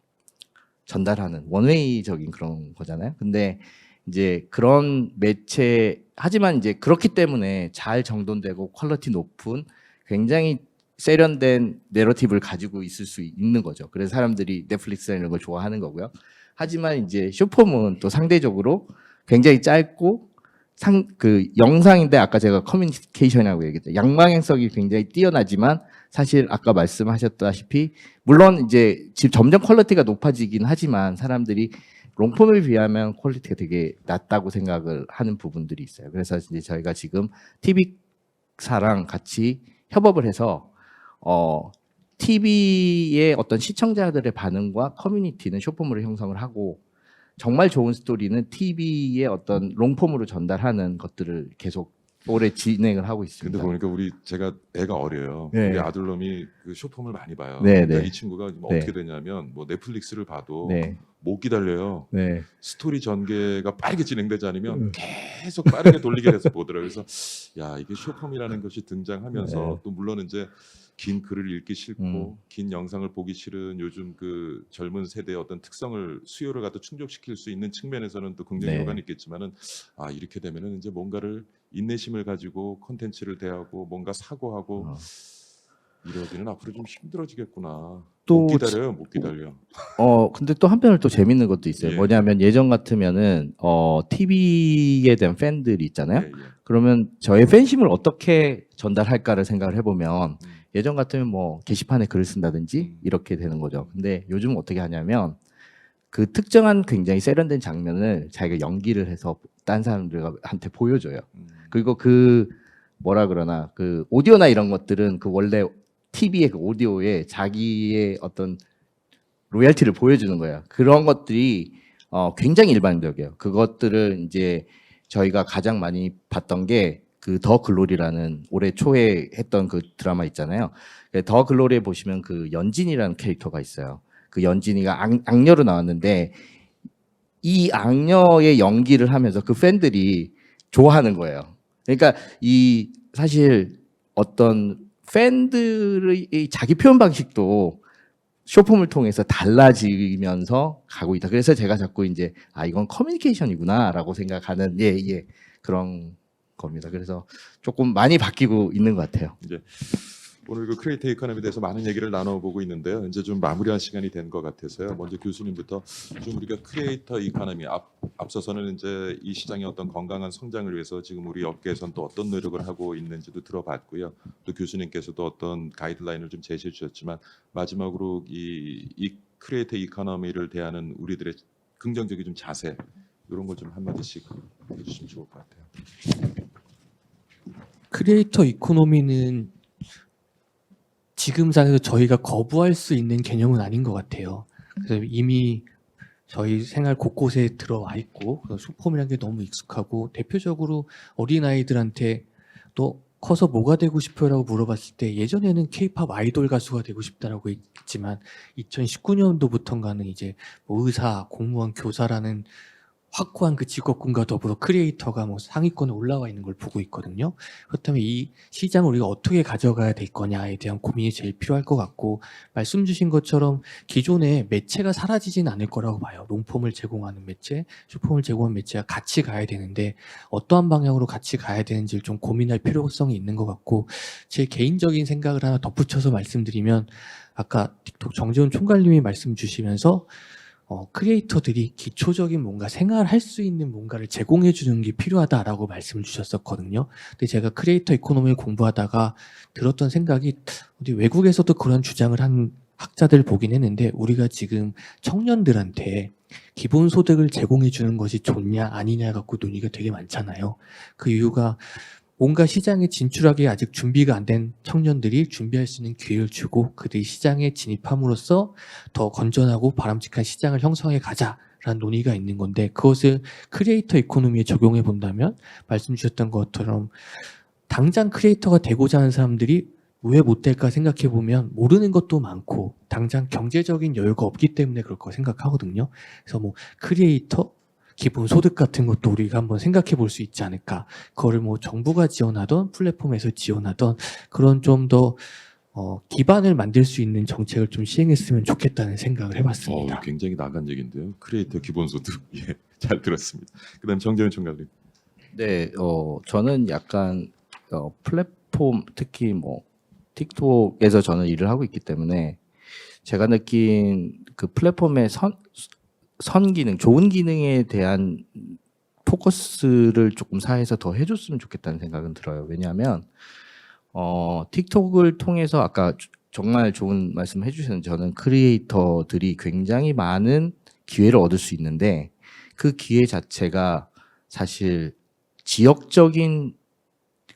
전달하는 원웨이적인 그런 거잖아요. 근데 이제 그런 매체 하지만 이제 그렇기 때문에 잘 정돈되고 퀄리티 높은 굉장히 세련된 내러티브를 가지고 있을 수 있는 거죠. 그래서 사람들이 넷플릭스나 이런 걸 좋아하는 거고요. 하지만 이제 쇼폼은 또 상대적으로 굉장히 짧고 그 영상인데 아까 제가 커뮤니케이션이라고 얘기했죠. 양방향성이 굉장히 뛰어나지만 사실 아까 말씀하셨다시피 물론 이제 지금 점점 퀄리티가 높아지긴 하지만 사람들이 롱폼에 비하면 퀄리티가 되게 낮다고 생각을 하는 부분들이 있어요. 그래서 이제 저희가 지금 TV사랑 같이 협업을 해서 TV의 어떤 시청자들의 반응과 커뮤니티는 숏폼으로 형성을 하고 정말 좋은 스토리는 TV의 어떤 롱폼으로 전달하는 것들을 계속 올해 진행을 하고 있습니다. 근데 보니까 제가 애가 어려요. 네. 우리 아들놈이 그 쇼폼을 많이 봐요. 네, 그러니까 네. 이 친구가 뭐 네. 어떻게 되냐면 뭐 넷플릭스를 봐도 네, 못 기다려요. 네, 스토리 전개가 빠르게 진행되지 않으면 계속 빠르게 돌리게 돼서 보더라고요. 그래서 야 이게 쇼폼이라는 것이 등장하면서 네. 또 물론 이제 긴 글을 읽기 싫고 음. 긴 영상을 보기 싫은 요즘 그 젊은 세대의 어떤 특성을 수요를 갖다 충족시킬 수 있는 측면에서는 또 긍정 네. 효과는 있겠지만은 아 이렇게 되면은 이제 뭔가를 인내심을 가지고 콘텐츠를 대하고 뭔가 사고하고 이러기는 앞으로 좀 힘들어지겠구나. 또 못 기다려요, 못 기다려. 근데 또 한편으로 또 재밌는 것도 있어요. 예. 뭐냐면 예전 같으면은 TV에 대한 팬들이 있잖아요. 예, 예. 그러면 저의 팬심을 어떻게 전달할까를 생각을 해보면 음. 예전 같으면 뭐 게시판에 글을 쓴다든지 음. 이렇게 되는 거죠. 근데 요즘은 어떻게 하냐면 그 특정한 굉장히 세련된 장면을 자기가 연기를 해서 딴 사람들한테 보여줘요. 그리고 그 뭐라 그러나 그 오디오나 이런 것들은 그 원래 TV의 그 오디오에 자기의 어떤 로열티를 보여주는 거예요. 그런 것들이 굉장히 일반적이에요. 그것들을 이제 저희가 가장 많이 봤던 게 그 더 글로리라는 올해 초에 했던 그 드라마 있잖아요. 더 글로리에 보시면 그 연진이라는 캐릭터가 있어요. 그 연진이가 악녀로 나왔는데 이 악녀의 연기를 하면서 그 팬들이 좋아하는 거예요. 그러니까 이 사실 어떤 팬들의 이 자기 표현 방식도 쇼폼을 통해서 달라지면서 가고 있다. 그래서 제가 자꾸 이제 이건 커뮤니케이션이구나라고 생각하는 그런 겁니다. 그래서 조금 많이 바뀌고 있는 것 같아요. 오늘 그 크리에이터 이코노미에 대해서 많은 얘기를 나눠보고 있는데요. 이제 좀 마무리할 시간이 된 것 같아서요. 먼저 교수님부터 좀 우리가 크리에이터 이코노미 앞서서는 이제 이 시장의 어떤 건강한 성장을 위해서 지금 우리 업계에서는 또 어떤 노력을 하고 있는지도 들어봤고요. 또 교수님께서도 어떤 가이드라인을 좀 제시해 주셨지만 마지막으로 이 크리에이터 이코노미를 대하는 우리들의 긍정적인 좀 자세 이런 걸 좀 한마디씩 해주시면 좋을 것 같아요. 크리에이터 이코노미는 지금 상에서 저희가 거부할 수 있는 개념은 아닌 것 같아요. 그래서 이미 저희 생활 곳곳에 들어와 있고 쇼폼이라는 게 너무 익숙하고 대표적으로 어린아이들한테 너 커서 뭐가 되고 싶어요라고 물어봤을 때 예전에는 케이팝 아이돌 가수가 되고 싶다라고 했지만 2019년도부터인가는 이제 뭐 의사, 공무원, 교사라는 확고한 그 직업군과 더불어 크리에이터가 뭐 상위권에 올라와 있는 걸 보고 있거든요. 그렇다면 이 시장을 우리가 어떻게 가져가야 될 거냐에 대한 고민이 제일 필요할 것 같고 말씀 주신 것처럼 기존의 매체가 사라지진 않을 거라고 봐요. 롱폼을 제공하는 매체, 숏폼을 제공하는 매체가 같이 가야 되는데 어떠한 방향으로 같이 가야 되는지를 좀 고민할 필요성이 있는 것 같고 제 개인적인 생각을 하나 덧붙여서 말씀드리면 아까 틱톡 정재훈 총괄님이 말씀 주시면서 크리에이터들이 기초적인 뭔가 생활할 수 있는 뭔가를 제공해 주는 게 필요하다라고 말씀을 주셨었거든요. 근데 제가 크리에이터 이코노미를 공부하다가 들었던 생각이 어디 외국에서도 그런 주장을 한 학자들 보긴 했는데 우리가 지금 청년들한테 기본소득을 제공해 주는 것이 좋냐 아니냐 갖고 논의가 되게 많잖아요. 그 이유가 뭔가 시장에 진출하기에 아직 준비가 안 된 청년들이 준비할 수 있는 기회를 주고 그들이 시장에 진입함으로써 더 건전하고 바람직한 시장을 형성해 가자라는 논의가 있는 건데 그것을 크리에이터 이코노미에 적용해 본다면 말씀 주셨던 것처럼 당장 크리에이터가 되고자 하는 사람들이 왜 못 될까 생각해 보면 모르는 것도 많고 당장 경제적인 여유가 없기 때문에 그럴 거 생각하거든요. 그래서 뭐 크리에이터 기본 소득 같은 것도 우리가 한번 생각해 볼 수 있지 않을까. 그거를 뭐 정부가 지원하던 플랫폼에서 지원하던 그런 좀 더 기반을 만들 수 있는 정책을 좀 시행했으면 좋겠다는 생각을 해봤습니다. 굉장히 나간 얘기인데요. 크리에이터 기본소득 예, 잘 들었습니다. 그다음 정재훈 총장님. 네, 저는 약간 플랫폼 특히 뭐 틱톡에서 저는 일을 하고 있기 때문에 제가 느낀 그 플랫폼의 선 기능, 좋은 기능에 대한 포커스를 조금 사회에서 더 해줬으면 좋겠다는 생각은 들어요. 왜냐하면 틱톡을 통해서 아까 정말 좋은 말씀 해주셨는데 저는 크리에이터들이 굉장히 많은 기회를 얻을 수 있는데 그 기회 자체가 사실 지역적인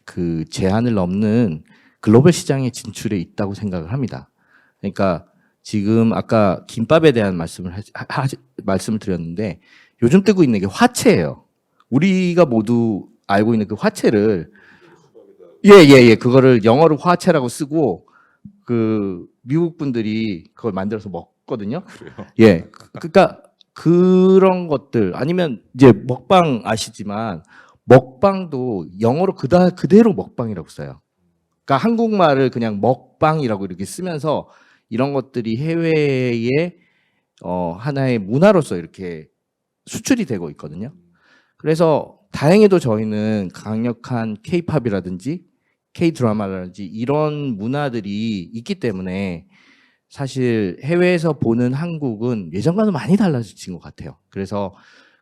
그 제한을 넘는 글로벌 시장의 진출에 있다고 생각을 합니다. 그러니까 지금 아까 김밥에 대한 말씀을 드렸는데 요즘 뜨고 있는 게 화채예요. 우리가 모두 알고 있는 그 화채를 그거를 영어로 화채라고 쓰고 그 미국 분들이 그걸 만들어서 먹거든요. 그래요. 예. 그러니까 그런 것들 아니면 이제 먹방 아시지만 먹방도 영어로 그대로 먹방이라고 써요. 그러니까 한국말을 그냥 먹방이라고 이렇게 쓰면서 이런 것들이 해외에 하나의 문화로서 이렇게 수출이 되고 있거든요. 그래서 다행히도 저희는 강력한 K-팝이라든지 K-드라마라든지 이런 문화들이 있기 때문에 사실 해외에서 보는 한국은 예전과는 많이 달라진 것 같아요. 그래서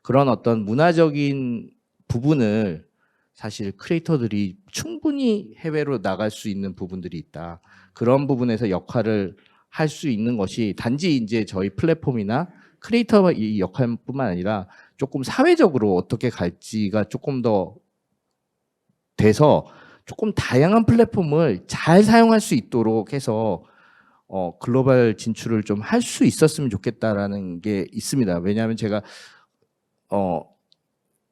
그런 어떤 문화적인 부분을 사실 크리에이터들이 충분히 해외로 나갈 수 있는 부분들이 있다. 그런 부분에서 역할을 할 수 있는 것이 단지 이제 저희 플랫폼이나 크리에이터 이 역할뿐만 아니라 조금 사회적으로 어떻게 갈지가 조금 더 돼서 조금 다양한 플랫폼을 잘 사용할 수 있도록 해서 글로벌 진출을 좀 할 수 있었으면 좋겠다라는 게 있습니다. 왜냐하면 제가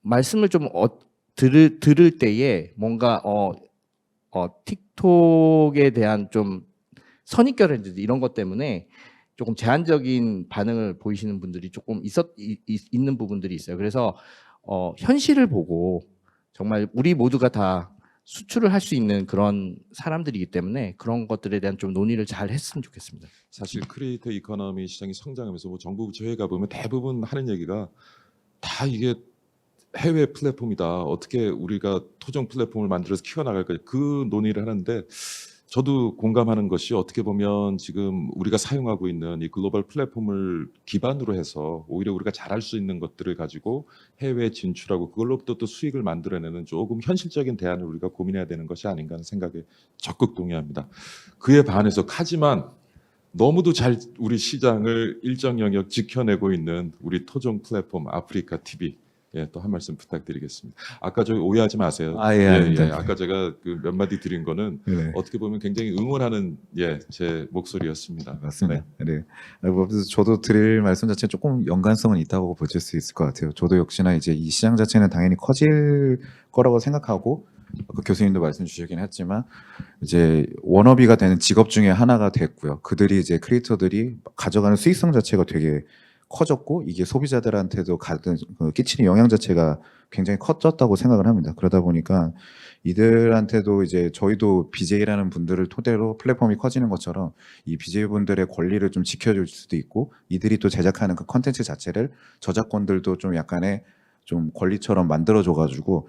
말씀을 좀 들을 때에 뭔가 틱톡에 대한 좀 선입견이라든지 이런 것 때문에 조금 제한적인 반응을 보이시는 분들이 조금 있는 부분들이 있어요. 그래서 현실을 보고 정말 우리 모두가 다 수출을 할 수 있는 그런 사람들이기 때문에 그런 것들에 대한 좀 논의를 잘 했으면 좋겠습니다. 사실 크리에이터 이코노미 시장이 성장하면서 뭐 정부 부처에 가보면 대부분 하는 얘기가 다 이게 해외 플랫폼이다. 어떻게 우리가 토종 플랫폼을 만들어서 키워나갈 거냐. 그 논의를 하는데 저도 공감하는 것이 어떻게 보면 지금 우리가 사용하고 있는 이 글로벌 플랫폼을 기반으로 해서 오히려 우리가 잘할 수 있는 것들을 가지고 해외에 진출하고 그걸로부터 또 수익을 만들어내는 조금 현실적인 대안을 우리가 고민해야 되는 것이 아닌가 하는 생각에 적극 동의합니다. 그에 반해서 하지만 너무도 잘 우리 시장을 일정 영역 지켜내고 있는 우리 토종 플랫폼 아프리카 TV 예, 또 한 말씀 부탁드리겠습니다. 아까 저희 오해하지 마세요. 아닙니다. 아까 제가 그 몇 마디 드린 거는 네. 어떻게 보면 굉장히 응원하는 제 목소리였습니다. 맞습니다. 네. 그래서 저도 드릴 말씀 자체 조금 연관성은 있다고 보실 수 있을 것 같아요. 저도 역시나 이제 이 시장 자체는 당연히 커질 거라고 생각하고 아까 교수님도 말씀 주시긴 했지만 이제 워너비가 되는 직업 중에 하나가 됐고요. 그들이 이제 크리에이터들이 가져가는 수익성 자체가 되게 커졌고 이게 소비자들한테도 끼치는 영향 자체가 굉장히 커졌다고 생각을 합니다. 그러다 보니까 이들한테도 이제 저희도 BJ라는 분들을 토대로 플랫폼이 커지는 것처럼 이 BJ분들의 권리를 좀 지켜줄 수도 있고 이들이 또 제작하는 그 컨텐츠 자체를 저작권들도 좀 약간의 좀 권리처럼 만들어줘가지고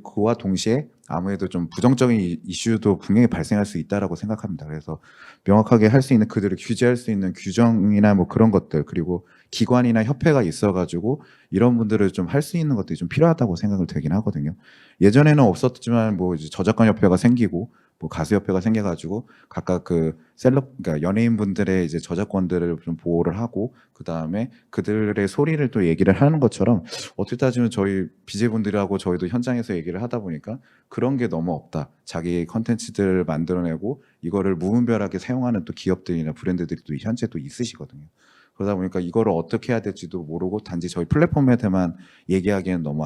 그와 동시에 아무래도 좀 부정적인 이슈도 분명히 발생할 수 있다라고 생각합니다. 그래서 명확하게 할 수 있는 그들을 규제할 수 있는 규정이나 뭐 그런 것들 그리고 기관이나 협회가 있어가지고 이런 분들을 좀 할 수 있는 것들이 좀 필요하다고 생각을 되긴 하거든요. 예전에는 없었지만 뭐 이제 저작권 협회가 생기고 뭐 가수 협회가 생겨가지고 각각 그 그러니까 연예인 분들의 이제 저작권들을 좀 보호를 하고 그 다음에 그들의 소리를 또 얘기를 하는 것처럼 어떻게 따지면 저희 BJ분들하고 저희도 현장에서 얘기를 하다 보니까 그런 게 너무 없다. 자기 컨텐츠들을 만들어내고 이거를 무분별하게 사용하는 또 기업들이나 브랜드들이 또 현재 또 있으시거든요. 그러다 보니까 이거를 어떻게 해야 될지도 모르고 단지 저희 플랫폼에만 얘기하기에는 너무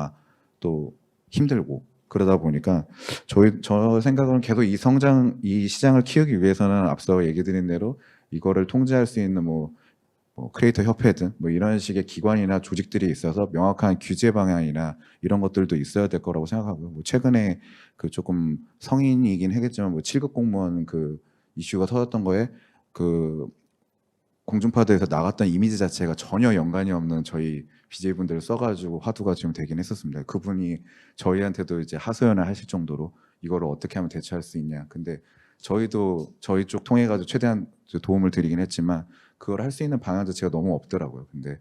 또 힘들고 그러다 보니까 저 생각으로는 계속 이 시장을 키우기 위해서는 앞서 얘기 드린 대로 이거를 통제할 수 있는 뭐 크리에이터 협회든 뭐 이런 식의 기관이나 조직들이 있어서 명확한 규제 방향이나 이런 것들도 있어야 될 거라고 생각하고요. 뭐 최근에 그 조금 성인이긴 하겠지만 뭐 7급 공무원 그 이슈가 터졌던 거에 그 공중파대에서 나갔던 이미지 자체가 전혀 연관이 없는 저희 BJ분들을 써가지고 화두가 좀 되긴 했었습니다. 그분이 저희한테도 이제 하소연을 하실 정도로 이거를 어떻게 하면 대처할 수 있냐. 근데 저희도 저희 쪽 통해 가지고 최대한 도움을 드리긴 했지만 그걸 할 수 있는 방향 자체가 너무 없더라고요. 근데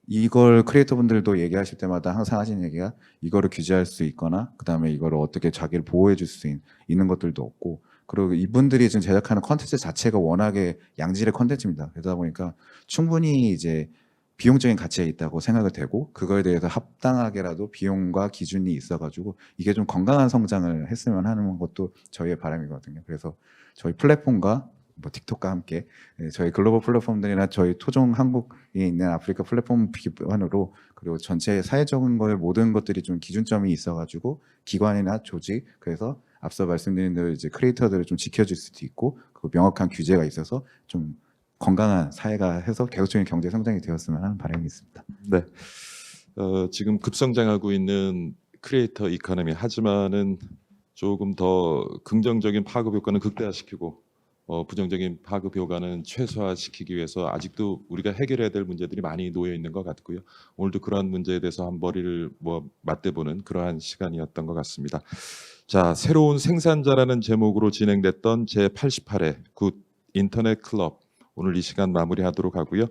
이걸 크리에이터 분들도 얘기하실 때마다 항상 하시는 얘기가 이거를 규제할 수 있거나 그다음에 이거를 어떻게 자기를 보호해 줄 수 있는 것들도 없고, 그리고 이분들이 지금 제작하는 컨텐츠 자체가 워낙에 양질의 컨텐츠입니다. 그러다 보니까 충분히 이제 비용적인 가치가 있다고 생각을 되고 그거에 대해서 합당하게라도 비용과 기준이 있어가지고 이게 좀 건강한 성장을 했으면 하는 것도 저희의 바람이거든요. 그래서 저희 플랫폼과 뭐 틱톡과 함께 저희 글로벌 플랫폼들이나 저희 토종 한국에 있는 아프리카 플랫폼 기반으로 그리고 전체 사회적인 거에 모든 것들이 좀 기준점이 있어가지고 기관이나 조직, 그래서 앞서 말씀드린 대로 이제 크리에이터들을 좀 지켜줄 수도 있고 그 명확한 규제가 있어서 좀 건강한 사회가 해서 계속적인 경제 성장이 되었으면 하는 바람이 있습니다. 네. 지금 급성장하고 있는 크리에이터 이코노미, 하지만은 조금 더 긍정적인 파급 효과는 극대화시키고 부정적인 파급 효과는 최소화시키기 위해서 아직도 우리가 해결해야 될 문제들이 많이 놓여 있는 것 같고요. 오늘도 그러한 문제에 대해서 한 머리를 맞대보는 그러한 시간이었던 것 같습니다. 자, 새로운 생산자라는 제목으로 진행됐던 제88회 굿 인터넷 클럽, 오늘 이 시간 마무리하도록 하고요.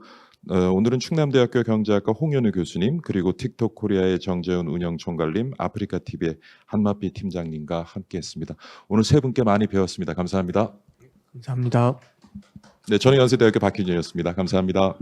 오늘은 충남대학교 경제학과 홍현우 교수님, 그리고 틱톡 코리아의 정재훈 운영총괄님, 아프리카 TV의 한마피 팀장님과 함께했습니다. 오늘 세 분께 많이 배웠습니다. 감사합니다. 감사합니다. 네, 저는 연세대학교 박희준이었습니다. 감사합니다.